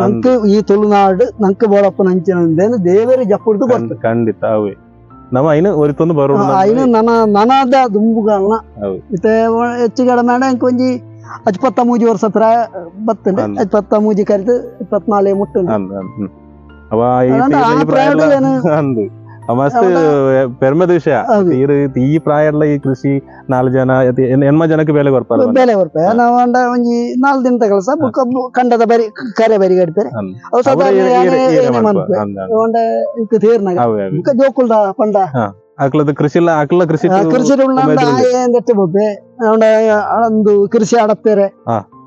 ನಂಗೆ ಈ ತುಳುನಾಡು ನಂಗೆ ಬೋಳಪ್ಪ ನಂಚಿನ ದೇವರೇ ಜಪ್ಪುಡ್ದು ಬರ್ತದೆ ಖಂಡಿತ ಅವೇ ನಮ್ಮ ಐನು ಒರಿತೊಂದು ಬರೋಡು ಐನು ನನದ ದುಂಬುಗಳನ್ನ ಇತ್ತೆ ಹೆಚ್ಚುಗಡೆ ಮೇಡ ಒಂಜಿ 53 ವರ್ಷ ಪ್ರಾಯ ಬರ್ತಂಡೆ 53 ಕರೆದು 24 ಮುಟ್ಟುಂಡು ಅವ ಅಂದು ಮಸ್ತ್ ಪೆರ್ಮದ ವಿಷಯ ಈ ಪ್ರಾಯಡ್ಲ ಈ ಕೃಷಿ 4 ಜನ ಎನ್ಮ ಜನಕ್ಕೆ ಬೆಲೆ ಬರ್ಪಾರ ಬೆಲೆ ಬರ್ಪೆ ನಾವು ಒಂಜಿ 4 ದಿನ ಕೆಲಸ ಕಂಡದ ಬರಿ ಕರೆ ಬರಿ ಗಡ್ತಾರೆ ಜೋಕುಲ್ದ ಪಂಡ ಅಕ್ಲದ ಕೃಷಿ ಅಕ್ಲ ಕೃಷಿ ಕೃಷಿ ಒಂದು ಕೃಷಿ ಆಡತ್ತೇರೆ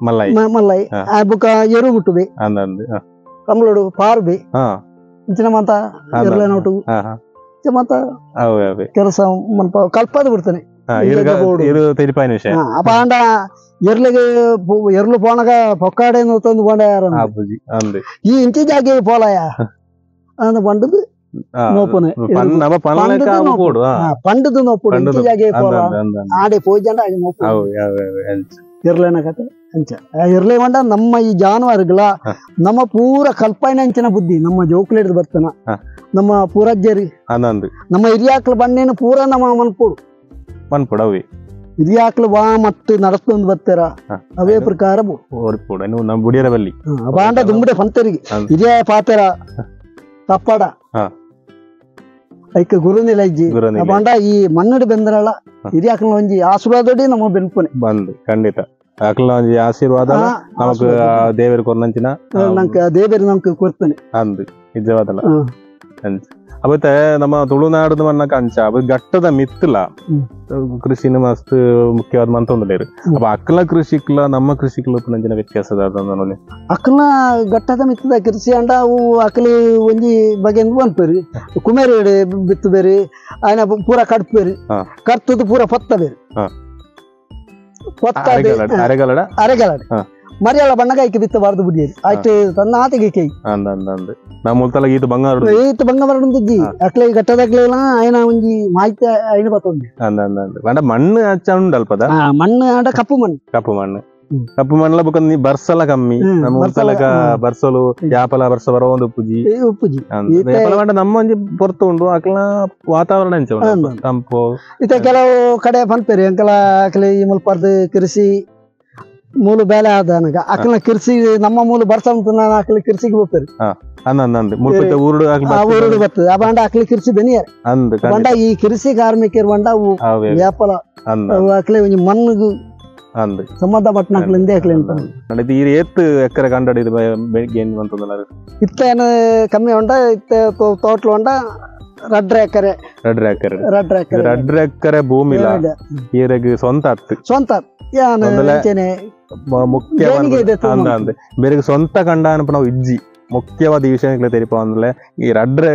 ಮಲ್ಲೈ ಬುಕ್ಕ ಎರು ಬಿಟ್ಟುಬಿ ಕಮಲೋಡು ಪಾರ್ಬಿ ಇಂಚಿನ ಮಾತ ನೋಟು ಮಾತ ಕೆಲಸ ಕಲ್ಪದ ಬಿಡ್ತಾನೆ ಇದು ತೆರಿಪಾಯಿನ ವಿಷಯ ಅಪ್ಪ ಅಂಡ ಎರ್ಲು ಪೋನಗ ಪೊಕ್ಕಾಡೆ ತಂದು ಕೊಂಡ ಯಾರು ಈ ಇಂಚಿ ಜಾಗೆ ಪೋಲಯ ಅಂದ ಪಂಡದು ನೋಪುನೆ ಪಂಡದು ನೋಪುಡು ಇಂಚಿ ಜಾಗೆ ಪೋಲ ಆಡೆ ಪೋಯ್ಜಂಡ ಆಗ ನೋಪು ಇರ್ಲೇನ ಕತೆ ಅಂಚ ಇರ್ಲೇ ಕೊಂಡ ನಮ್ಮ ಈ ಜಾನುವಾರುಗಳ ನಮ್ಮ ಪೂರ ಕಲ್ಪನೆ ಅಂಚಿನ ಬುದ್ಧಿ ನಮ್ಮ ಜೋಕ್ಲೇಟ್ ಬರ್ತಾನ ನಮ್ಮ ಪೂರಜ್ಜರಿ ನಮ್ಮ ಹಿರಿಯಾಕ್ಲ ಬಣ್ಣೇನು ಪೂರ ನಮ್ಮ ಮನ್ಪುಡು ಅವಿ ಹಿರಿಯಾಕ್ಲು ಬಾ ಮತ್ತು ನಡಸ್ಕೊಂಡು ಬರ್ತಾರ ಅವೇ ಪ್ರಕಾರ ಬುಡಿಯರ ಬಲ್ಲಿ ಬಾಂಡ ದುಂಬಡೆ ಪಂತರಿಗೆ ಹಿರಿಯ ಪಾತರ ತಪ್ಪಡ ಐಕ ಗುರುನಿಲ ಇಜ್ಜಿ ಬಾಂಡ ಈ ಮಣ್ಣಡಿ ಬೆಂದ್ರಲ್ಲ ಹಿರಿಯಾಕ್ಲ ಒಂಜಿ ಆಶೀರ್ವಾದಡಿ ನಮ್ಮ ಬೆನ್ಪುನೆ ಬಂದು ಖಂಡಿತ ಆಕಲ ಒಂಜಿ ಆಶೀರ್ವಾದ ನಮಕ್ ದೇವರು ಕೊರ್ನಂಚಿನ ನಂಗೆ ದೇವರು ನಮ್ಗೆ ಕೊಡ್ತಾನೆ ಅಂದು ನಿಜವಾದಲ್ಲ ಅವತ್ತೆ ನಮ್ಮ ತುಳುನಾಡು ಮನ್ನಕ ಅಂಚ ಅವ ಗಟ್ಟದ ಮಿತ್ತಲ ಕೃಷಿನ ಮಸ್ತ್ ಮುಖ್ಯವಾದ ಮಂತೊಂದುಲೇರು ಅಪ್ಪ ಅಕ್ಕಲ ಕೃಷಿಕ್ಲ ನಮ್ಮ ಕೃಷಿಕ್ಲ ನಂಚಿನ ವ್ಯತ್ಯಾಸದ ಅಕ್ಕಲ ಗಟ್ಟದ ಮಿತ್ತದ ಕೃಷಿ ಅಂಡ ಅವು ಅಕ್ಕಲಿ ಒಂಜಿ ಬಗೆಂದು ಬಂದ್ಪೇರಿ ಕುಮೇರಿ ಬಿತ್ತು ಬೇರೆ ಆಯ್ನ ಪೂರ ಕಡ್ಪೇರಿ ಕರ್ತದು ಪೂರ ಪತ್ತ ಬೇರೆ ಅರೆಗಲಡ ಮರಿಯಾಳ ಬಣ್ಣಗ ಐಕೆ ಬಿತ್ತಬಾರ್ದು ಬುದ್ಧಿಯಲ್ಲಿ ಆಯ್ತು ತನ್ನ ಆತೆಗೆ ಕೈ ನಮ್ಮ ಮುಲ್ತಲ ಈತ ಬಂಗಾರ ಈತ ಬಂಗಾರ ಉಂದಿಜ್ಜಿ ಅಕ್ಲೆ ಗಟ್ಟದಕ್ಲೆಲ್ಲ ಆಯ್ನ ಒಂಜಿ ಮಾಹಿತಿ ಐನ ಬತ್ತೊಂದು ಮಣ್ಣು ಹಚ್ಚ ಉಂಡಲ್ಪದ ಮಣ್ಣು ಆಡ ಕಪ್ಪು ಕಪ್ಪು ಮಣ್ಣಲ ಬುಕ್ಕ ನೀ ಬರ್ಸಲ ಕಮ್ಮಿ ನಮ್ಮ ಮುಲ್ತಲಗ ಬರ್ಸಲು ಯಾಪಲ ಬರ್ಸ ಬರೋ ಒಂದು ಉಪ್ಪುಜಿ ಯಾಪಲ ಬಂಡ ನಮ್ಮ ಒಂಜಿ ಪೊರ್ತು ಉಂಡು ಅಕ್ಲ ವಾತಾವರಣ ಅಂಚ ತಂಪು ಇತ ಕೆಲವು ಕಡೆ ಪನ್ಪೇರಿ ಅಂಕಲ ಅಕ್ಲೆ ಈ ಮುಲ್ಪರ್ದು ಕೃಷಿ ಮೂಲು ಬೇಲೆ ಆದನಗ ಅಕ್ಕನ ಕೃಷಿ ನಮ್ಮ ಮೂಲು ಬರ್ಸ ಅಕ್ಕಲ ಕೃಷಿಗೆ ಹೋಗ್ತಾರೆ ಊರುಡು ಬರ್ತದೆ ಆ ಬಾಂಡ ಅಕ್ಕಲಿ ಕೃಷಿ ಬೆನಿಯಾರ ಬಂಡ ಈ ಕೃಷಿ ಕಾರ್ಮಿಕರು ಬಂಡ ವ್ಯಾಪಾರ ಅಕ್ಕಲೆ ಒಂಜಿ ಮಣ್ಣಿಗೂ ಸಂಬಂಧ ಪಟ್ಟಣ ಅಕ್ಲಿಂದೇ ಅಕ್ಲಿ ಅಂತ ಏತ್ ಎಕರೆ ಕಂಡಡಿದ ಇತ್ತೇನು ಕಮ್ಮಿ ಉಂಡ ಇತ್ತೆ ತೋಟ್ಲು ಉಂಡ 2 ಎಕರೆ ಭೂಮಿ ಸ್ವಂತ ಬೇರೆ ಸ್ವಂತ ಕಂಡ ನಾವು ಇಜ್ಜಿ ಮುಖ್ಯವಾದ ಈ ವಿಷಯ ತೆರಿಪ ಅಂದ್ರೆ ಈ 2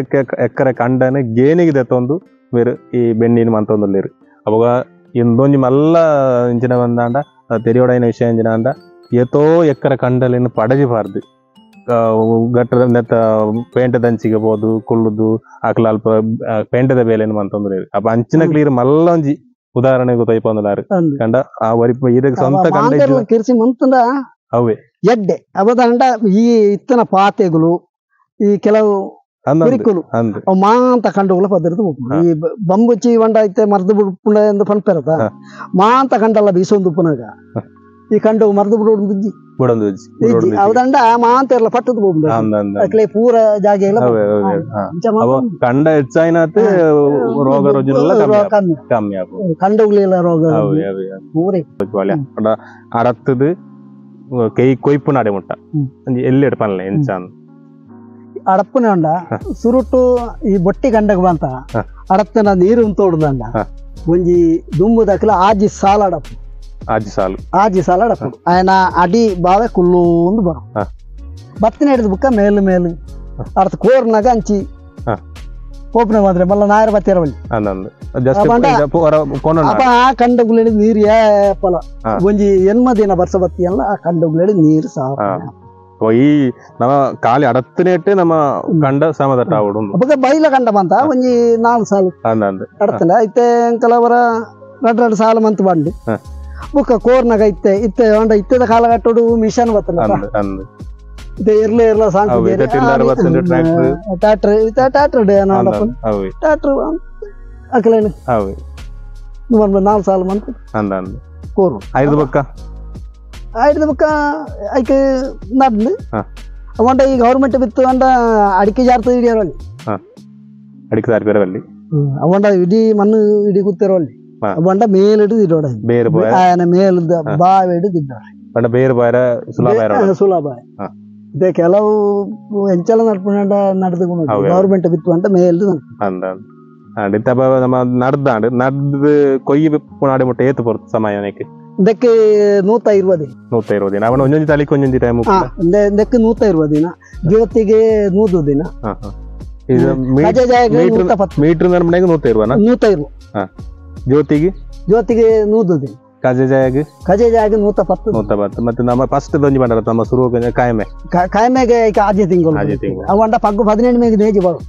ಎಕರೆ ಕಂಡನ ಗೇನಿಗೆ ದೆತ್ತೊಂದು ಬೇರೆ ಈ ಬೆಣ್ಣಿನ ಮಂತೊಂದಲ್ಲಿರು ಅವಾಗ ಇಂದೊಂಜಿ ಮಲ್ಲ ಇಂಚಿನ ಬಂದಾಂಡ ತೆರಿಯೋಡೈನ ವಿಷಯ ಇಂಚಿನ ಅಂಡ ಏತೋ ಎಕರೆ ಕಂಡಲಿನ ಪಡಜಿಬಾರ್ದು ಗಟ್ಟದ ನೆತ್ತ ಪೇಂಟದ ಅಂಚಿಗೆ ಬೋದು ಕುಳ್ಳುದು ಅಕ್ಲ ಅಲ್ಪ ಪೇಂಟದ ಬೇಲೆನು ಮಂತೊಂದ್ರೆ ಅಪ್ಪ ಅಂಚಿನ ಕ್ಲೀರ್ ಮಲ್ಲ ಒಂಜಿ ಉದಾಹರಣೆ ಗೊತ್ತೈಪಂದಾರು ಕಂಡ ಆ ವರಿಪ ಇದ ಸ್ವಂತ ಕಂಡ ಕಿರ್ಸಿ ಮಂತಂಡ ಅವೇ ಎಡ್ಡೆ ಅವದಂಡ ಈ ಇತ್ತನ ಪಾತೆಗಳು ಈ ಕೆಲವು ಮಾಂತ ಕಂಡುಗಳ ಪದ್ಧತಿ ಈ ಬಂಬುಚ್ಚಿ ಬಂಡ ಐತೆ ಮರ್ದು ಬಿಡ್ಪುಂಡ ಎಂದು ಪನ್ಪೆರದ ಮಾಂತ ಕಂಡಲ್ಲ ಬೀಸೊಂದು ಪುನಗ ಈ ಕಂಡು ಮರ್ದು ಬಿಡುಜಿ ಅವದಂಡ ಮಾಂತ ಎಲ್ಲ ಪಟ್ಟದು ಹೋಗ್ಬೇಕು ಪೂರ ಜಾಗ ಎಲ್ಲ ಕಂಡ ಹೆಚ್ಚಾಯಿನಾತ್ ರೋಗ ರುಜಿನ ಕಮ್ಮಿ ಕಂಡುಗಳೆಲ್ಲ ರೋಗ ಪೂರೇ ಅಡತ್ತದು ಕೈ ಕೊಯ್ಪು ನಾಡೆ ಮುಟ್ಟ ಎಲ್ಲಿ ಎಡ್ಪಲ್ಲ ಎಂಚಾನ್ ಅಡಪ್ಪನ ಉಂಡ ಸುರುಟು ಈ ಬೊಟ್ಟಿ ಕಂಡಗ ಬಂತ ಅಡತ್ತನ ನೀರು ತೋಡುದಂಡ ಒಂಜಿ ದುಂಬುದಕ್ಲ ಆಜಿ ಸಾಲ ಅಡಪ್ಪು ಆಜಿ ಸಾಲ ಅಡಪ್ಪು ಆಯ್ನ ಅಡಿ ಬಾವೆ ಕುಲ್ಲೂಂದು ಬರೋ ಬತ್ತಿನ ಹಿಡಿದು ಬುಕ್ಕ ಮೇಲು ಅಡತ ಕೋರ್ನಾಗ ಅಂಚಿ ಕೋಪನೆ ಮಾದ್ರೆ ಮಲ್ಲ ನಾಯರ ಬತ್ತಿರ ಬಲ್ಲಿ ಅಪ್ಪ ಆ ಕಂಡಗುಳಿ ನೀರು ಏಪಲ ಒಂಜಿ ಎನ್ಮದಿನ ಬರ್ಸ ಬತ್ತಿ ಅಲ್ಲ ಆ ಕಂಡಗುಳಿ ನೀರು ಸಾಪ ಈ ನಮ್ಮ ಕಾಲಿ ಅಡತ್ತನೇಟೆ ನಮ್ಮ ಕಂಡ ಸಮದಟ್ಟ ಅವಡು ಬೈಲ ಕಂಡ ಬಂತ ಒಂಜಿ 4 ಸಾಲು ಅಡತ್ತಲ್ಲ ಐತೆ ಕೆಲವರ 2 ಸಾಲು ಮಂತ್ ಬಂಡು ಬುಕ್ಕ ಕೋರ್ನಾಗ ಇತ್ತೆ ಹೊಂಡ ಇತ್ತದ ಕಾಲ ಕಟ್ಟೋಡು ಮಿಷನ್ ಬತ್ತಲ್ಲ ಇತ್ತೆ ಇರ್ಲ ಸಾಂಗ್ ಟ್ರಾಕ್ಟರ್ ಅಕಲೇನು 4 ಸಾಲು ಮಂತ್ ಕೋರು ಐದು ಬುಕ್ಕ ಐಕೆ ನಡ್ದು ಅವಂಡ ಈ ಗೌರ್ಮೆಂಟ್ ಬಿತ್ತು ಅಂಡ ಅಡಿಕೆ ಜಾರ್ತ ಹಿಡಿಯೋರಲ್ಲಿ ಅವಂಡ ಇಡೀ ಮಣ್ಣು ಇಡೀ ಕೂತಿರೋಲ್ಲಿ ಅವಂಡ ಮೇಲಿಡಿದು ಇಡೋಡ ಆಯನ ಮೇಲಿದ್ದ ಬಾವಿ ಹಿಡಿದು ಸುಲಭ ಇದೇ ಕೆಲವು ಎಂಚಲ ನಡ್ಕೊಂಡ ನಡೆದುಕೊಂಡು ಗೌರ್ಮೆಂಟ್ ಬಿತ್ತು ಅಂತ ಮೇಲಿದು ನಡ್ದು ಕೊಯ್ಯಿ ಪುನಾಡಿ ಮುಟ್ಟ ಏತು ಬರುತ್ತೆ ಸಮಯ ಇದಕ್ಕೆ 120 ದಿನ ಅವನ ಒಂದೊಂದು ತಾಲೀಕು ಒಂದೊಂದು ಟೈಮ್ ಇದಕ್ಕೆ 120 ದಿನ ಜ್ಯೋತಿಗೆ 100 ದಿನ ಮೀಟರ್ ಮನೆಗೆ 120 ಜ್ಯೋತಿಗೆ ಜ್ಯೋತಿಗೆ 110 ಕಜೆಜಾಗ 110 ಮತ್ತೆ ನಮ್ಮ ಫಸ್ಟ್ ದೊಂಜಿ ಬಂಡಾರ ನಮ್ಮ ಸುರು ಕಾಯಮೆಗೆ ಆಜೆ ತಿಂಗಳು ಅವಂಡ ಪಗ್ಗು 17 ಮೇಗೆ ನೇಜಿ ಬಾಳು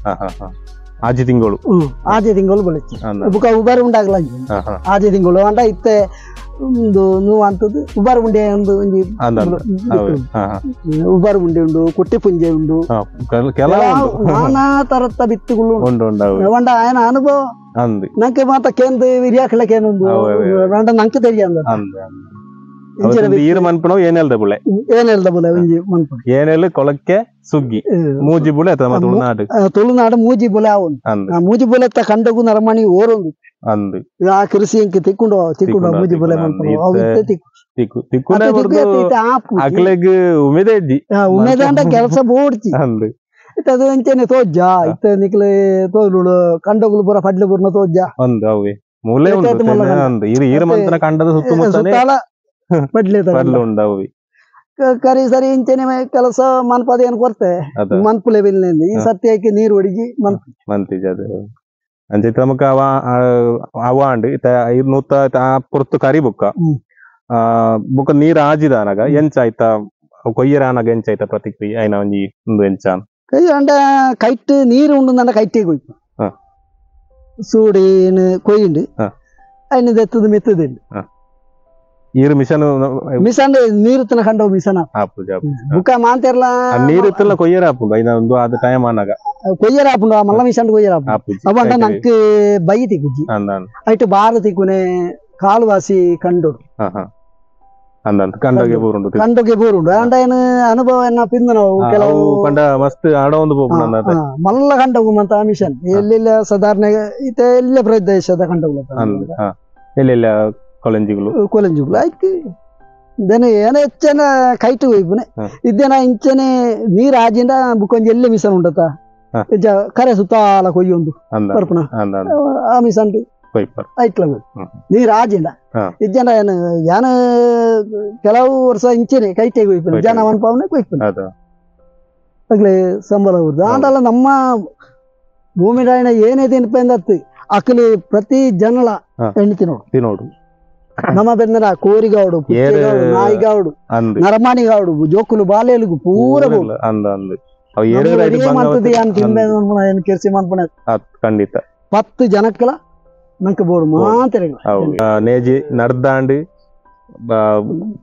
ಆಜೆ ತಿಂಗಳು ಬೆಳಿತಿ ಬುಕ ಉಬಾರ ಉಂಡಾಗಲ ಆಜೆ ತಿಂಗಳು ಅಂಡ ಇತ್ತೆ ಒಂದು ನೀವು ಅಂತದ್ದು ಉಬಾರ ಉಂಡೆ ಒಂದು ಉಬಾರ ಉಂಡೆ ಉಂಡು ಕುಟ್ಟಿ ಪುಂಜೆ ಉಂಡು ನಾನಾ ತರತ್ತ ಬಿತ್ತುಗಳು ಅವಂಡ ಆಯನ ಅನುಭವ ನಂಗೆ ಮಾತ ಕೇಂದ್ರ ವಿರಿಯಾಕಲಕೇನೊಂದು ನಂಗೆ ತೆರಿಯಂದ ಏನೆಲ್ದ ಬುಳೆ ಏನೆಲ್ಲ ಕೊಳಕ್ಕೆ ಸುಗ್ಗಿ ಮೂಜಿ ಬುಳೆ ತುಳುನಾಡು ಮೂಜಿ ಬುಲೆ ಅವನು ಮೂಜಿ ಬುಲೆ ಕಂಡಗು ನರಮಣಿ ಓರೊಂದು ಅಂದು ಆ ಕೃಷಿ ಅಂಕೆ ತಿಕ್ಕೊಂಡು ಮೂಜಿ ಬುಲೆ ಉಮೇದ ಅಂಡ ಕೆಲಸ ಬೋಡ್ಚಿ ಅದು ಅಂಚೆನೆ ತೋಜ್ಜ ಇತ್ತ ನಿಕ್ಲೆ ತೋಲು ಕಂಡಗುಲು ಬುರ ಪಡ್ಲೆ ಬುರ್ನ ತೋಜ್ಜ ಕರಿ ಸರಿ ಇಂಚೆನೆ ಕೆಲಸ ಮನ್ಪದ ಏನ್ ಕೊರ್ತೆ ಮನ್ಪುಲೆ ಬಿಲ್ನಿಂದ ಈ ಸತ್ಯಕ್ಕೆ ನೀರು ಒಡಿಗಿ ಮಂತಿಜ ಅದು ಅಂಚೆ ನಮಕ ಅವಾಂಡ್ ನೂತ ಪುರ್ತು ಕರಿ ಬುಕ್ಕ ಬುಕ್ಕ ನೀರು ಆಜಿದಾನಾಗ ಎಂಚಾಯ್ತ ಕೊಯ್ಯರಾನಾಗ ಎಂಚಾಯ್ತ ಪ್ರತಿಕ್ರಿಯೆ ಐನ ಒಂಜಿ ಒಂದು ಎಂಚಾನ್ ಕೈ ಅಂಡ ಕೈಟ್ ನೀರು ಉಂಡು ಕೈಟೇ ಕೊಯ್ತು ಸೂಡೇನು ಕೊಯ್ಯುಂಡು അതിന് തെത്തത് മെത്തതുണ്ട് ഈ ഒരു മിഷൻ ಮಿಸನ್ ನೀರುತ್ತನ ಕಂಡ ಮಿಸನ್ ಬುಕ್ಕ ಮಾಂತೆರ್ಲ ನೀರುತ್ತಲ್ಲ ಕೊಯ್ಯರಾಪುಂಡು ಐನೊಂದು ಆದ ಟೈಮ್ ಆನಾಗ ಕೊಯ್ಯರಾಪುಂಡು ಆ ಮಲ್ಲ ಮಿಸನ್ ಕೊಯ್ಯರಾಪುಂಡು ಅವಂಡ ನಂಗೆ ಬೈ ತಿಕ್ಕುಜಿ ಐಟು ಬಾರ ತಿಕ್ಕುನೆ ಕಾಲುವಾಸಿ ಕಂಡು ಕಂಡೋಗೆ ಬೋರುಂಡು ಅಂಡ ಏನು ಅನುಭವ ಎನ್ನ ಪಿಂದು ನಾವು ಕೆಲವು ಪಂಡ ಮಸ್ತ್ ಆಡ ಒಂದು ಮಲ್ಲ ಕಂಡವು ಮಂತ ಮಿಷನ್ ಎಲ್ಲೆಲ್ಲ ಸಾಧಾರಣ ಇತ ಎಲ್ಲ ಪ್ರದೇಶದ ಕಂಡವು ಎಲ್ಲೆಲ್ಲ ಕೊಲಂಜಿಗಳು ಆಯ್ತು ದನ ಏನ ಹೆಚ್ಚನ ಕೈಟು ಹೋಯ್ಪುನೆ ಇದ್ದೇನ ಇಂಚನೆ ನೀರ್ ಆಜಿಂದ ಬುಕ್ಕೊಂಜಿ ಎಲ್ಲ ಮಿಷನ್ ಉಂಡತ ಕರೆ ಸುತ್ತಾಲ ಕೊಯ್ಯೊಂದು ಬರ್ಪುನ ಆ ಮಿಷನ್ ಐಟ್ಲ ನೀರ್ ಆಜಿಂದ ಇಜ್ಜನ ಏನು ಯಾನ ಕೆಲವು ವರ್ಷ ಇಂಚನೆ ಕೈಟೆಗೆ ಹೋಯ್ಪುನೆ ಜನ ಮನ್ಪಾವನೆ ಕೊಯ್ಪುನೆ ಆಗ್ಲೇ ಸಂಬಳ ಅವ್ರದ್ದು ಆಂಡಲ್ಲ ನಮ್ಮ ಭೂಮಿ ರಾಯಣ ಏನೇ ತಿನ್ಪಂದತ್ತು ಅಕ್ಕಲಿ ಪ್ರತಿ ಜನಲ ಎಣ್ಣೆ ತಿನ್ನೋಡು ನಮ್ಮ ಬೆಂದರ ಕೋರಿಗಾವಡು ನಾಯಿಗಾವಡು ನರಮಾಣಿಗಾವಡು ಜೋಕುಲು ಬಾಲೆలుగు ಪೂರ ಕೆರ್ಸಿ ಮನ್ಪುಣ ಖಂಡಿತ 10 ಜನಕ್ಕಲ ನಂಗೆ ಬೋಡು ಮಾತ್ರ ನೇಜಿ ನಡ್ದಾಂಡ್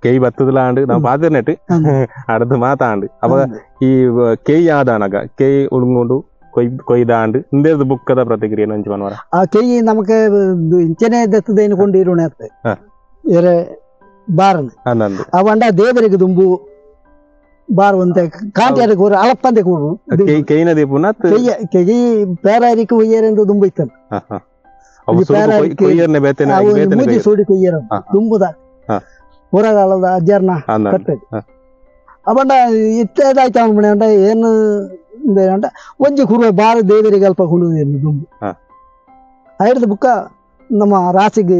ಕೆಯ್ ಬತ್ತದಲಾಂಡ್ ನಾವು ಪಾದಿರ್ನೆಟ್ ಅಡ್ದು ಮಾತಾಂಡ್ ಅವಾಗ ಈ ಕೆಯ್ ಆದಾನಾಗ ಕೆಯ್ ಉಳ್ಗೊಂಡು ಕೊಯ್ದಾಂಡ್ ಹಿಂದೇದು ಬುಕ್ಕದ ಪ್ರತಿಕ್ರಿಯೆ ನಂಚು ಮನ್ವರ ಆ ಕೆಯ್ ನಮಗೆ ಇಂಚನೆ ದತ್ತದೇನು ಕೊಂಡಿರೋಣ ಎರೆ ಬಾರನ ಅವಂಡ ದೇವರಿಗೆ ದುಂಬು ಬಾರುವಂತೆ ಕಾಂಟ್ಯಾರಿಗೆ ಹೋರ ಅಳಪ್ಪಂದೆ ಕೂಡು ಕೆಯ್ನ ದೀಪುನ ಕೆಯ್ ಪೇರಾರಿಕೆ ಒಯ್ಯರೆಂದು ದುಂಬು ಇತ್ತಲ್ಲ ಮೂಜಿ ಸೋಡಿ ಕೊಯ್ಯರ ತುಂಬುದ ಹೊರಗಾಲದ ಅಜ್ಜರ್ನ ಕಟ್ಟೆ ಅವಂಡ ಇತ್ತೇದಾಯ್ತು ಅನ್ಬಿಡಿ ಅಂಡ ಏನು ಅಂಟ ಒಂಜಿ ಕುರುವೆ ಬಾರ ದೇವರಿಗೆ ಅಲ್ಪ ಕೊಂಡು ದುಂಬು ಐಡ್ದ ಬುಕ್ಕ ನಮ್ಮ ರಾಸಿಗೆ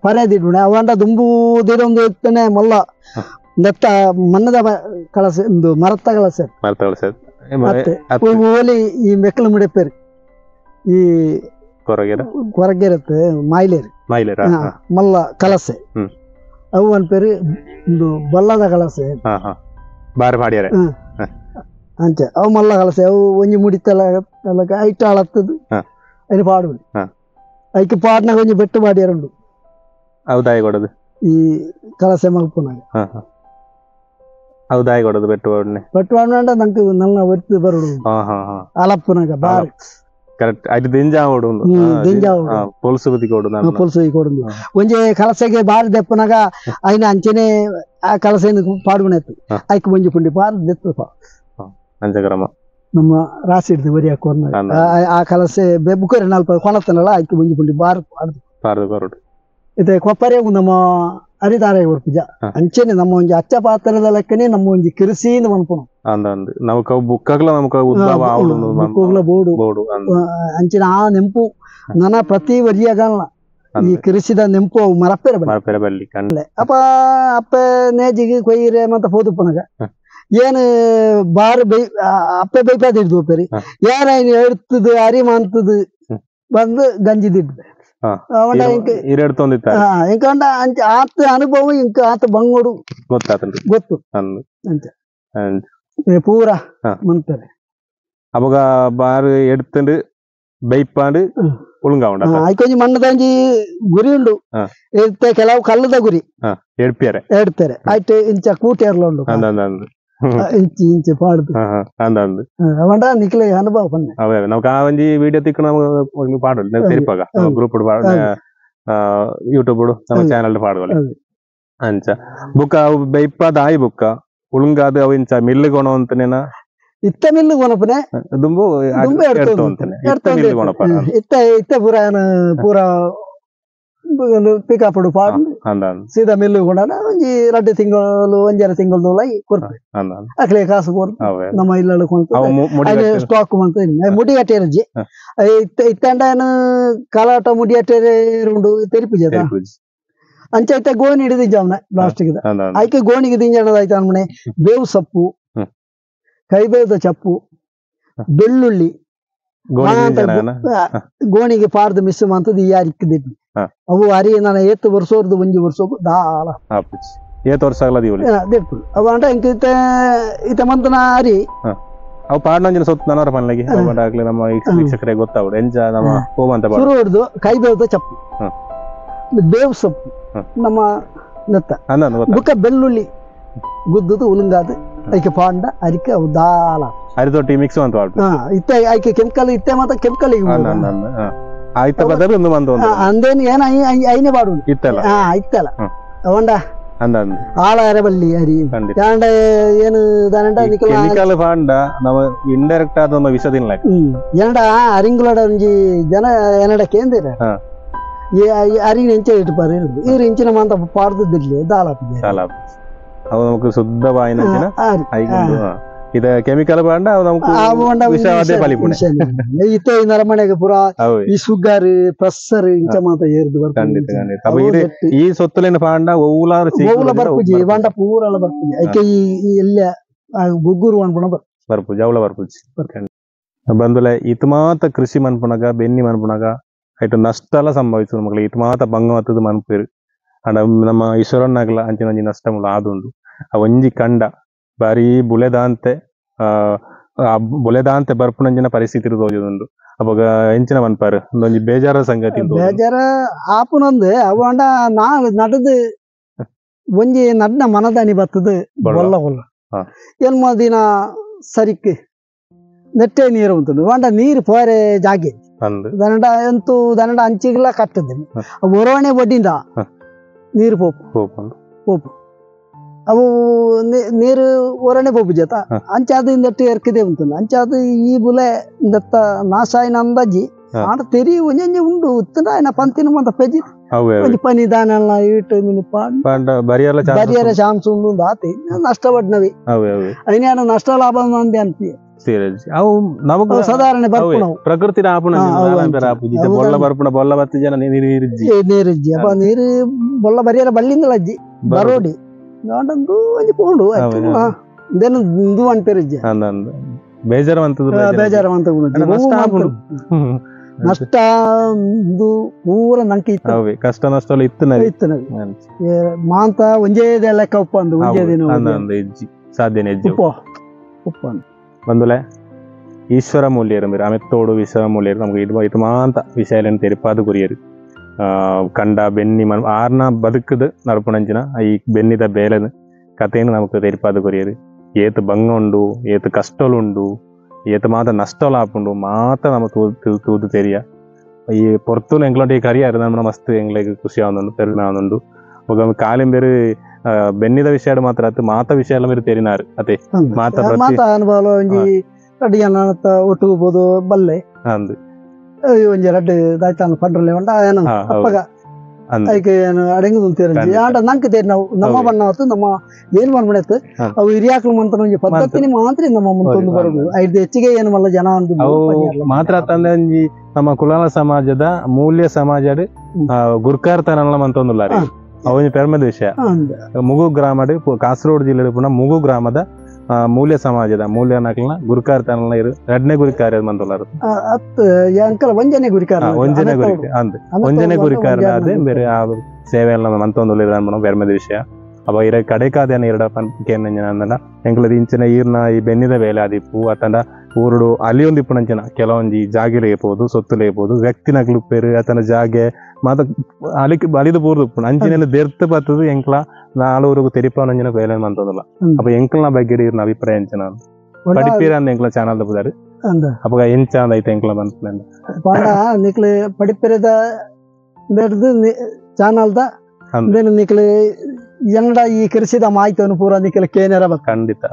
ಪರೆದಿಡು ಅವಂಡ ದುಂಬು ದಿರೊಂದು ಇತ್ತನೆ ಮಲ್ಲ ನೆತ್ತ ಮಣ್ಣದ ಕಳಸ ಒಂದು ಮರತ್ತ ಕಳಸ ಓಲಿ ಈ ಮೆಕ್ಕಲ ಮುಡೆಪೇರಿ ಈ ಕೊರಗೆರತ್ತೆ ಮಾಯ್ಲೇರಿ ಮಲ್ಲ ಕಲಸೆ ಅವು ಒಂದ್ ಪೇರಿ ಒಂದು ಬಲ್ಲದ ಕಲಸೆ ಅಂಚೆ ಅವು ಮಲ್ಲ ಕಲಸೆ ಅವು ಒಂಜಿ ಮುಡಿತಲ್ಲ ಐಟ ಅಳತ್ತದು അതിന് പാടുണ്ട് അതിക്ക് പാടിന കൊഞ്ച് വെട്ട് പാടിയാറുണ്ട് ഈ കലസെ മൽപ്പുനാಗ ಹೌದಾಯಿ ಕೊಡೋದು ಬೆಟ್ಟವಾಡ ನಂಗೆ ನನ್ನ ಒತ್ತು ಬರೋದು ಅಲಪ್ಪನಾಗ ಬಾರಿ ಕರೆಕ್ಟ್ ಅದು ದಿಂಜಾವಡು ಪೊಲ್ಸು ಬದಿ ಕೊಡು ಪೊಲ್ಸು ಕೊಡು ಒಂಜೆ ಕಲಸೆಗೆ ಬಾರಿ ದೆಪ್ಪನಾಗ ಐನ ಅಂಚನೆ ಆ ಕಲಸೆನ ಪಾಡುವನೆತ್ತು ಐಕ್ ಒಂಜಿ ಪುಂಡಿ ಬಾರಿ ದೆಪ್ಪ ಅಂಜಗ್ರಾಮ ನಮ್ಮ ರಾಸಿ ಹಿಡಿದು ಬರಿ ಹಾಕೋರ್ನ ಆ ಕಲಸೆ ಬುಕ್ಕರೆ ನಾಲ್ಕು ಕೊಣತನಲ್ಲ ಐಕ್ ಒಂಜಿ ಪುಂಡಿ ಬಾರಿ ಬರೋಡು ಇದೆ ಕೊಪ್ಪರೆ ನಮ್ಮ ಅರಿದಾರೆ ಹೊರಪಿಜ ಅಂಚೆನೆ ನಮ್ಮ ಒಂಜಿ ಅಚ್ಚ ಪಾತ್ರದ ಲೆಕ್ಕನೆ ನಮ್ಮ ಒಂಜಿ ಕಿರಿಸಿಂದ ಮನ್ಪುನು ನಮಕ ಬುಕ್ಕಗ್ಲ ನಮಕ ಉದ್ಭವ ಬುಕ್ಕಗ್ಲ ಬೋಡು ಅಂಚಿನ ಆ ನೆಂಪು ನನ್ನ ಪ್ರತಿ ವರಿಯಾಗಲ್ಲ ಈ ಕಿರಿಸಿದ ನೆಂಪು ಅವು ಮರಪ್ಪೆರ ಬಲ್ಲಿ ಅಪ್ಪ ಅಪ್ಪ ನೇಜಿಗೆ ಕೊಯ್ಯಿರೆ ಮತ್ತೆ ಹೋದುಪ್ಪನಾಗ ಏನು ಬಾರು ಬೈ ಅಪ್ಪೆ ಬೈಪಾದ ಹಿಡ್ದು ಪೇರಿ ಯಾರ ಹೇಳ್ತದ ಅರಿಮ ಅಂತದ ಬಂದು ಗಂಜಿದಿಡ್ದೆ ಅವಂಡ ಇಂಕ ಇಂಕಂಡ ಆತ ಅನುಭವ ಇಂಕ ಆತ ಬಂಗೋಡು ಗೊತ್ತು ಅಂತ ಪೂರ ಮಂತಾರೆ ಅವಾಗ ಬಾರು ಎಡ್ತಂಡು ಬೈಪಾಂಡು ಉಳುಂಗಾವುಂಡ ಕೊಂಚ ಮಣ್ಣದಂಜಿ ಗುರಿ ಉಂಡು ಕೆಲವು ಕಲ್ಲದ ಗುರಿ ಎಡ್ತಾರೆ ಆಯ್ತು ಇಂಚ ಕೂಟೇರ್ಲ ಉಂಡು ಇಂಚಿ ಇಂಚೆ ಪಾಡುದು ಅವಂಡ ನಿಖಿಲ ಅನುಭವ ಪನ್ನೆ ಅವೇ ನಾವು ಆ ಒಂಜಿ ವಿಡಿಯೋ ತಿಕ್ಕ ನಾವು ಪಾಡೋದು ತೆರಿಪಾಗ ಗ್ರೂಪ್ ಯೂಟ್ಯೂಬ್ ನಮ್ಮ ಚಾನಲ್ ಪಾಡುವಲ್ಲ ಅಂಚ ಬುಕ್ಕ ಅವು ಬೈಪಾದ ಆಯ್ ಬುಕ್ಕ ಉಳುಂಗಾದ ಅವು ಇಂಚ ಮಿಲ್ಲು ಕೊಣ ಅಂತನೇನ ಇತ್ತ ಮಿಲ್ಲು ಕೊನಪನೆ ದುಂಬು ಇತ್ತ ಪೂರ ಪಿಕಾಪಡು ಪಾಡು ಸೀದಾ ಮಿಲ್ಲು ಕೊಡ ಒಂಜಿ 2 ತಿಂಗಳು 1.5 ತಿಂಗಳು ಕೊಡ್ತಾರೆ ಅಕ್ಲೆ ಕಾಸು ಕೊಡ್ತಾರೆ ನಮ್ಮ ಇಲ್ಲ ಸ್ಟಾಕ್ ಅಂತ ಮುಡಿ ಅಟ್ಟೇರಜ್ಜಿ ಇತ್ತಂಡ ಕಾಲಾಟ ಮುಡಿ ಅಟ್ಟೇರೆ ಉಂಡು ತೆರಿಪು ಜದ ಅಂಚ ಐತೆ ಗೋಣಿ ಹಿಡಿದು ಜಾವನ ಪ್ಲಾಸ್ಟಿಕ್ ಆಯ್ಕೆ ಗೋಣಿಗೆ ದಿಂಜಾಣದಾಯ್ತು ಅನ್ಮನೆ ಬೇವು ಸೊಪ್ಪು ಕೈಬೇದ ಚಪ್ಪು ಬೆಳ್ಳುಳ್ಳಿ ಗೋಣಿಗೆ ಪಾರ್ದು ಮಿಸ್ ಅಂತದ್ದು ಈ ಯಾರಿಕ್ಕಿದ್ದೆ ಅವು ಅರಿ ನಾನು ಏತ್ತು ವರ್ಷೋರ್ದು ಒಂಜಿ ವರ್ಷ ದಾಳ ಅವ ಅಂಟ ಇಂಕ ಇತ ಮಂತನ ಅರಿ ಅವು ಪಾಡ್ನಂಜಿನ ಸೊತ್ತು ನನವರ ಪನ್ಲಗಿ ನಮ್ಮ ವೀಕ್ಷಕರೇ ಗೊತ್ತಾವ್ಡು ಎಂಜ ನಮ್ಮ ಹೋಮಂತ ಶುರು ಹೊಡೆದು ಕೈಬೇದ ಚಪ್ಪು ಬೇವು ಸೊಪ್ಪು ನಮ್ಮ ನೆತ್ತ ಬುಕ್ಕ ಬೆಳ್ಳುಳ್ಳಿ ಗುದ್ದುದು ಉಲುಂಗಾದ ಐಕೆ ಪಾಂಡ ಅರಿಕೆ ಅವು ದಾಳ ಅರಿದೊಟ್ಟಿ ಮಿಕ್ಸ್ ಅಂತ ಇತ್ತೆ ಐಕೆ ಕೆಮಿಕಲ್ ಇತ್ತೆ ಮಾತ್ರ ಕೆಮಿಕಲ್ ಆಯ್ತ ಬದಲು ಅಂದೇನು ಏನ ಐನೇ ಬಾಡು ಇತ್ತಲ್ಲ ಇತ್ತಲ್ಲ ಅವಂಡ ಆಳ ಅರಬಲ್ಲಿ ಅರಿ ಏನು ಕೆಮಿಕಲ್ ಪಾಂಡ ನಾವು ಇಂಡೈರೆಕ್ಟ್ ಆದ ನಮ್ಮ ವಿಷದಿಲ್ಲ ಏನಡ ಅರಿಂಗುಲಡ ಒಂಜಿ ಜನ ಏನಡ ಕೇಂದ್ರ ಅರಿನ ಇಂಚೆ ಇಟ್ಟುಪಾರ ಇವ್ರು ಇಂಚಿನ ಮಾಂತ ಪಾಡ್ದಿರ್ಲಿ ದಾಲಾಪಿದೆ ಅವು ನಮಕ್ ಶುದ್ಧವಾಯಿನ ಇದ ಕೆಮಿಕಲ್ ಪಾಂಡ ಇತ್ತೆ ನರಮನೆಗೆ ಪುರ ಈ ಶುಗರ್ ಪ್ರೆಷರ್ ಇಂಚ ಮಾತ ಏರ್ದು ಈ ಸೊತ್ತಲಿನ ಪಾಂಡ ಓವುಲ ಬರ್ಪುಜಿ ಬಾಂಡ ಪೂರ ಬರ್ಪುಜಿ ಐಕೆ ಈ ಎಲ್ಲ ಗುಗ್ಗುರು ಅನ್ಪುಣ ಬರ್ಪು ಜವಳ ಬರ್ಪುಜಿ ಬಂದುಲೆ ಇತ್ ಮಾತ ಕೃಷಿ ಮನ್ಪುಣಗ ಬೆನ್ನಿ ಮನ್ಪುಣಗ ಐಟು ನಷ್ಟ ಎಲ್ಲ ಸಂಭವಿಸುದು ಮಕ್ಕಳು ಇತ್ ಮಾತ ಭಂಗ ಮತ್ತದು ಮನ್ಪೇರು ಅಂಡ ನಮ್ಮ ಈಶ್ವರನ್ನಾಗಲ ಅಂಚಿನ ಒಂಜಿ ನಷ್ಟ ಮುಳ ಆದುಂಡು ಆ ಒಂಜಿ ಕಂಡ ಬಾರಿ ಬುಲೆದಾಂತೆ ಬುಲೆದಾಂತೆ ಬರ್ಪುನಂಜಿನ ಪರಿಸ್ಥಿತಿ ತೋಜುದುಂಡು ಅವಾಗ ಎಂಚಿನ ಮನ್ಪಾರು ಒಂದೊಂಜಿ ಬೇಜಾರ ಸಂಗತಿ ಬೇಜಾರ ಆಪುನೊಂದು ಅವಂಡ ನಾ ನಡದು ಒಂಜಿ ನಡ್ನ ಮನದಾನಿ ಬತ್ತದು ಬೊಲ್ಲ ಬೊಲ್ಲ ಏನ್ ದಿನ ಸರಿಕ್ ನೆಟ್ಟೆ ನೀರು ಉಂಟು ಅಂಡ ನೀರು ಪೋರೆ ಜಾಗೆ ದನಡ ಎಂತೂ ದನಡ ಅಂಚಿಗೆಲ್ಲ ಕಟ್ಟದ ಒರವಣೆ ಬಡ್ಡಿಂದ ನೀರು ಪೋಪು ಅವು ನೀರು ಒರವಣೆ ಪೋಪು ಜತ ಅಂಚಾದ ನೆಟ್ಟು ಎರ್ಕದೆ ಉಂಟು ಅಂಚಾದ ಈ ಬುಲೆ ದತ್ತ ನಾಸಾಯಿನ ಅಂದಾಜಿ ಆಡ ತೆರಿ ಒಂಜಿ ಉಂಡು ಉತ್ತನ ఆయన పంతిన మంత పెజి పని దానల్ల ఇటు మిని బరియల ఛాన్స్ ఉంది దాతి నష్టపడినవి అయినా నష్ట లాభం అంది అనిపి ಅವು ನಮಗ ಸಾಧಾರಣ ಬರ್ಪುಣವು ಪ್ರಕೃತಿ ಬೊಲ್ಲ ಬರ್ಪುಣ ಬೊಲ್ಲ ಬತ್ತಿ ಜನ ನೀರಿಜ್ಜಿ ಅಪ್ಪ ನೀರು ಬೊಲ್ಲ ಬರಿಯರ ಬಳ್ಳಿಂದಲ ಅಜ್ಜಿ ಬರೋಡಿ ನಾಡಂದು ಅಲ್ಲಿ ಪೋಂಡು ಇದು ಅನ್ಪೇರಿಜ್ಜಿ ಬೇಜಾರವಂತ ನಷ್ಟ ಪೂರ ನಂಗೆ ಇತ್ತು ಕಷ್ಟ ನಷ್ಟ ಇತ್ತು ಮಾಂತ ಒಂಜೇ ಲೆಕ್ಕ ಉಪ್ಪ ಅಂದು ಒಂಜೇ ದಿನ ಸಾಧ್ಯನೇ ಉಪ್ಪ ಬಂದುಲೆ ಈಶ್ವರ ಮೂಲ್ಯರು మీరు అమెత్తోడు ఈశ్వర మూల్యరు ನಮಗೆ ಇದು ಮಾಂತ ವಿಷಯలను ತೆರಿಪಾದು ಗುರಿಯರು ಕಂಡ ಬೆನ್ನಿ ಆರ್ನ ಬದುಕದ ನರಪುಣಂಚಿನ ಈ ಬೆನ್ನಿದ ಬೇಲದ ಕಥೆಯನ್ನು ನಮಗೆ ತೆರಿಪಾದು ಗುರಿಯರು ಏತು ಬಂಗ ಉಂಡು ಏತು ಕಷ್ಟಲುಂಡು ಏತು ಮಾತ ನಷ್ಟಲಾಪುಂಡು ಮಾತ ನಮ್ಮ ತೂದು ತೆರಿಯ ಈ ಪೊರ್ತುಲು ಎಂಕ್ಲೊಂಟಿ ಕರಿಯಾರು ನಮ್ಮ ಮಸ್ತ್ ಎಂಗ್ಲಿಗೆ ಖುಷಿ ಆವೊಂದುಂಡು ಪೆರ್ಮೆ ಆವೊಂದುಂಡು ఒక కాలం పేరు బెన్నిద విషయాలు మాత్రం మాత విషయాలు మీరు తెరినారు అదే మాత అనుభవాలు రెడ్డి ఒట్టుకుపోదు బల్లె ಒಂಜಿ ರಡ್ಡು ದಾಯ್ತಾನ ಪಂಡ್ರಲೆ ಉಂಡ ಅಪ್ಪಗ ಅದಕ್ಕೆ ಅಡಂಗದು ತೇರಂಜಿ ಆಂಡ ನಂಗೆ ತೇರಿ ನಾವು ನಮ್ಮ ಬಣ್ಣ ಹೊತ್ತು ನಮ್ಮ ಏನ್ ಮಾಡ್ಬಿಡತ್ತೆ ಅವು ಹಿರಿಯಾಕ್ಲು ಮಂತ ಒಂಜಿ ಪದ್ಧತಿನಿ ಮಾತ್ರ ನಮ್ಮ ಮುಂದೊಂದು ಬರೋದು ಐದು ಹೆಚ್ಚಿಗೆ ಏನು ಮಲ್ಲ ಜನ ಮಾತ್ರ ತಂದೆ ಒಂಜಿ ನಮ್ಮ ಕುಲಾಲ ಸಮಾಜದ ಮೂಲ್ಯ ಸಮಾಜದ ಗುರ್ಕಾರ್ತನ ಮಂತೊಂದುಲ್ಲಾರಿ ಅವೊಂಜಿ ಪೆರ್ಮದ ವಿಷಯ ಮುಗು ಗ್ರಾಮಡ್ ಕಾಸರಗೋಡು ಜಿಲ್ಲೆಡ್ ಪುನ ಮುಗು ಗ್ರಾಮದ ಮೂಲ್ಯ ಸಮಾಜದ ಮೂಲ್ಯ ನಾಕಲ್ನ ಗುರುಕಾರ ತನಲ ಇರು ಎರಡನೇ ಗುರಿಕಾರ ಮಂದೋಲಾರು ಅಂಕಲ್ ಒಂಜನೆ ಗುರಿಕಾರ ಒಂಜನೆ ಗುರಿ ಅಂದ್ ಒಂಜನೆ ಗುರಿಕಾರ ಅದೇ ಬೇರೆ ಆ ಸೇವೆ ಎಲ್ಲ ಮಂತೊಂದು ಬೇರೆ ವಿಷಯ ಅವ ಇರ ಕಡೆಕಾದೇನ ಎರಡ ಪನ್ಕೇನ ಅಂದನ ಎಂಕ್ಲದ ಇಂಚಿನ ಈರ್ನ ಈ ಬೆನ್ನಿದ ಬೇಲೆ ಆದಿಪ್ಪು ಅತಂಡ ಊರುಡು ಅಲಿಯೊಂದಿಪ್ಪು ನಂಚಿನ ಕೆಲವೊಂಜಿ ಜಾಗೆ ಲೇಪೋದು ಸೊತ್ತು ಲೇಪೋದು ವ್ಯಕ್ತಿ ನಗ್ಲು ಪೇರು ಅತನ ಜಾಗೆ ಮಾತ ಅಲಿದು ಪೂರ್ದು ಅಂಚಿನ ಬೆರ್ತ್ ಬತ್ತದು ಎಂಕ್ಲ ನಾಳೂರಿಗೂ ತೆರಿಪವನಂಜಿನ ಬೇಲೆ ಮಂತದಲ್ಲ ಅಪ್ಪ ಎಂಕ್ಲನ ಬಗ್ಗೆ ಇರ್ನ ಅಭಿಪ್ರಾಯ ಎಂಚಿನ ಪಡಿಪೀರ ಅಂದ ಎಂಕ್ಲ ಚಾನಲ್ ಬುದಾರು ಅಪ್ಪ ಎಂಚ ಅಂದ ಐತೆ ಎಂಕ್ಲ ಬಂತ ನಿಕ್ಲೆ ಪಡಿಪೇರದ ಚಾನಲ್ದ ನಿಕ್ಲೆ ಎಂಡ ಈ ಕೃಷಿದ ಮಾಹಿತಿಯನ್ನು ಪೂರ ನಿಖಿಲ ಕೇನೇರ ಖಂಡಿತ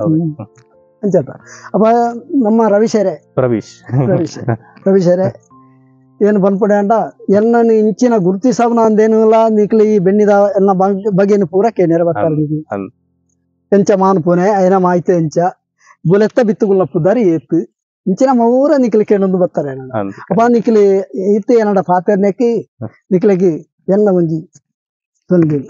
ಅಂಚತ ಅಪ್ಪ ನಮ್ಮ ರವೀಶರೇ ಏನು ಬಂದ್ಪಡೆ ಅಂಡ ಎನ್ನ ಇಂಚಿನ ಗುರುತಿಸವನ ಅಂದೇನು ಇಲ್ಲ ನಿಕ್ಲಿ ಈ ಬೆನ್ನಿದ ಎಲ್ಲ ಬಗೆಯನ್ನು ಪೂರ ಕೇನೇರ ಬರ್ತಾರೆ ಎಂಚ ಮಾನುಪುನೆ ಐನ ಮಾಹಿತಿ ಎಂಚ ಬುಲೆತ್ತ ಬಿತ್ತುಗುಲ್ಲ ಪುದಾರಿ ಏತು ಇಂಚಿನ ಮೂರ ನಿಖಿಲ ಕೇಳೊಂದು ಬರ್ತಾರೆ ಅಪ್ಪ ನಿಖಿಲಿ ಇತ್ತು ಏನಡ ಪಾತ್ರನೆಕ್ಕಿ ನಿಖಿಲಿಗೆ ಎಲ್ಲ ಒಂಜಿ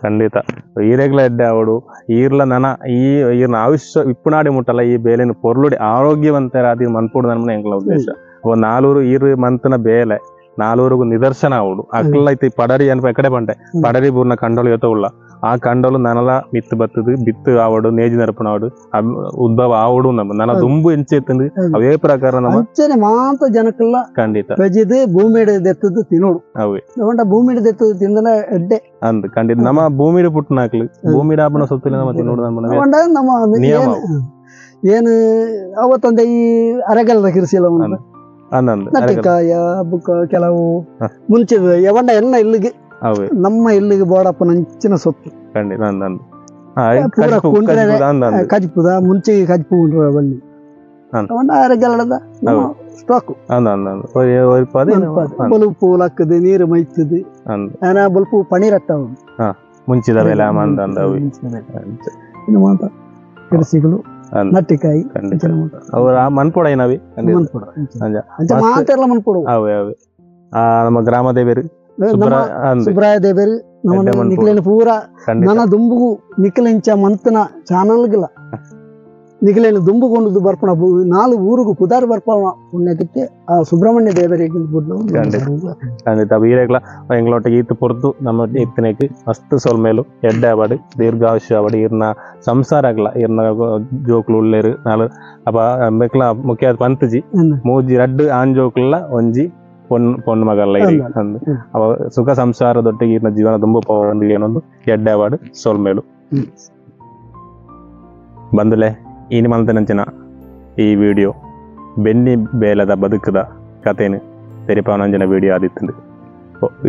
ಖಂಡಿತ ಈರೆಗ್ಲ ಎಡ್ಡೆ ಅವಡು ಈರ್ಲ ನನ ಈರ್ನ ಆಯುಷ್ಯ ಇಪ್ಪುನಾಡಿ ಮುಟ್ಟಲ್ಲ ಈ ಬೇಲೆನ ಪೊರ್ಲುಡಿ ಆರೋಗ್ಯವಂತರಾದಿ ಮನ್ಪುಡು ನಮ್ಮನ ಎಂಗ್ಲ ಉದ್ದೇಶ ಒಂದ್ 4 ಈರು ಮಂತನ ಬೇಲೆ 4 ನಿದರ್ಶನ ಅವಡು ಅಕ್ಲ ಐತಿ ಪಡರಿ ಅನ್ಪ ಎಕಡೆ ಬಂಡೆ ಪಡರಿ ಬೂರ್ನ ಕಂಡೋಳು ಇವತ್ತುಳ್ಳ ಆ ಕಂಡೋಳು ನನಲ ಮಿತ್ತು ಬತ್ತದು ಬಿತ್ತು ಆವಡು ನೇಜಿ ನರಪಣ ಆವಡು ಉದ್ಭವ ಆವಡು ನನ್ನ ದುಂಬು ಎಂಚೆತ್ತಂದು ಅವೇ ಪ್ರಕಾರ ನಮ್ಮ ಮಾತ ಜನಕ್ಕಲ್ಲ ಖಂಡಿತ ಭೂಮಿಡ್ ದೆತ್ತದು ತಿನ್ನೋಡು ಅವೇ ಭೂಮಿಡ್ ದೆತ್ತದು ತಿಂದನ ಎಡ್ಡೆ ಅಂದ್ ಖಂಡಿತ ನಮ್ಮ ಭೂಮಿಡ್ ಪುಟ್ಟನಾಕ್ಲಿ ಭೂಮಿಡ ಹಬ್ಬನ ಸೊತ್ತಿಲ್ಲ ನಮ್ಮ ತಿನ್ನೋಡು ನಮ್ಮ ನಿಯಮ ಏನು ಅವತ್ತಂದ ಈ ಅರೆಗಲ್ದ ಕಿರಿಸಿಲ್ಲ ನಟಿಕಾಯ ಬುಕ್ಕ ಕೆಲವು ಮುಂಚಿದ ಯಾವಂಡ ಎಲ್ಲ ಇಲ್ಲಿಗೆ ನಮ್ಮ ಇಲ್ಲಿಗೆ ಬೋಡಪ್ಪ ನಂಚಿನ ಸೊತ್ತು ಕಜ್ಪುದ ಮುಂಚೆಗೆ ಕಜ್ಪು ಬಲ್ಲಿ ಅರೆಗಲ್ಲದ ಸ್ಟಾಕ್ ಬಲ್ಪು ಲಕ್ಕದು ನೀರು ಮೈತದು ಬಲ್ಪು ಪಣೀರಟ್ಟ ಮುಂಚಿದ ಬೆಲೆ ಇನ್ನು ಮಾತ ಕಿರಿಸಿಗಳು ನಟ್ಟಿಕಾಯಿ ಅವರ ಮನ್ಪೊಡ ಏನವಿ ಮಾತೆಲ್ಲ ಮನ್ಪೊಡು ಅವೇ ಅವೇ ನಮ್ಮ ಗ್ರಾಮ ದೇವೇರು ಸುಬ್ರಾಯ ದೇವೇರು ನಮ್ಮ ನಿಖಿಲೇನ ಪೂರ ನನ್ನ ದುಂಬುಗು ನಿಖಿಲೆಂಚ ಮಂತನ ಚಾನಲ್ಗಿಲ್ಲ ನಿಖಿಲೇನ ದುಂಬುಗೊಂಡು ಬರ್ಪಣ 4 ಊರಿಗೂ ಕುದಾರಿ ಬರ್ಪಣ ಪುಣ್ಯಕ್ಕೆ ಆ ಸುಬ್ರಹ್ಮಣ್ಯ ದೇವರಿಗೆ ಖಂಡಿತ ವೀರೆಗ್ಲ ಎಂಗ್ಲೊಟ್ಟಿಗೆ ಈತು ಪೊರ್ದು ನಮ್ಮ ಇತ್ತಿನಕ್ಕೆ ಮಸ್ತ್ ಸೊಲ್ಮೇಲು ಎಡ್ಡೆ ಆವಡು ದೀರ್ಘಾಯುಷ್ಯ ಆವಡು ಇರ್ನ ಸಂಸಾರ ಆಗ್ಲ ಇರ್ನ ಜೋಕ್ಲು ಉಳ್ಳೇರು ನಾಲು ಅಪ್ಪ ಬೆಕ್ಲ ಮುಖ್ಯ ಪಂತಜಿ ಮೂಜಿ ರಡ್ಡು ಆನ್ ಜೋಕ್ಲ ಒಂಜಿ பொண்ணு மகள்ல ಅಂದು ಅವ ಸುಖ ಸಂಸಾರದೊಟ್ಟಿಗೆ ಇರ್ನ ಜೀವನ ತುಂಬ ಪವೊಂದಿಗೆ ಏನೊಂದು ಎಡ್ಡೆ ಆವಡು ಸೊಲ್ಮೇಲು ಬಂದುಲೆ ಇನಿ ಮಲ್ತನಂಚಿನ ಈ ವಿಡಿಯೋ ಬೆನ್ನಿ ಬೇಲದ ಬದುಕದ ಕಥೆನು ತೆರಿಪಾವನಂಚಿನ ವಿಡಿಯೋ ಆದಿತ್ತಂದು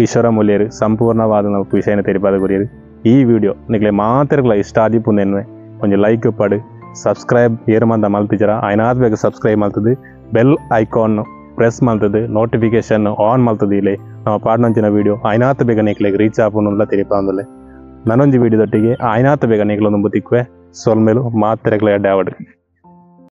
ಈಶ್ವರ ಮೂಲ್ಯರು ಸಂಪೂರ್ಣವಾದ ನಾವು ವಿಷಯನ ತೆರಿಪಾದ ಗುರಿಯರು ಈ ವಿಡಿಯೋ ನಿಗ್ಲೆ ಮಾತಿರಗ್ಲ ಇಷ್ಟ ಆದಿಪ್ಪುಂದೆನ್ವೆ ಒಂಜಿ ಲೈಕ್ ಪಡು ಸಬ್ಸ್ಕ್ರೈಬ್ ಏರ್ಮಂದ ಮಲ್ತಿಜರ ಆಯ್ನಾದ್ ಬೇಗ ಸಬ್ಸ್ಕ್ರೈಬ್ ಮಲ್ತದು ಬೆಲ್ ಐಕಾನ್ ಪ್ರೆಸ್ ಮಲ್ತದು ನೋಟಿಫಿಕೇಶನ್ ಆನ್ ಮಲ್ತದು ಇಲ್ಲಿ ನಮ್ಮ ಪಾಡ್ನಂಚಿನ ವಿಡಿಯೋ ಆಯ್ನಾತ್ ಬೇಗ ನಿಕ್ಲೆಗೆ ರೀಚ್ ಆಪುನುಲ್ಲ ತೆರಿಪಾವಂದಲೆ ನನ್ನೊಂಜಿ ವಿಡಿಯೋದೊಟ್ಟಿಗೆ ಆಯ್ನಾತ್ ಬೇಗ ನಿಕ್ಲೊಂದು ಬುತ್ತಿಕ್ವೆ ಸೊಲ್ಮೇಲು ಮಾತ್ರೆಗ್ಲ ಎಡ್ಡೆ ಆವಡು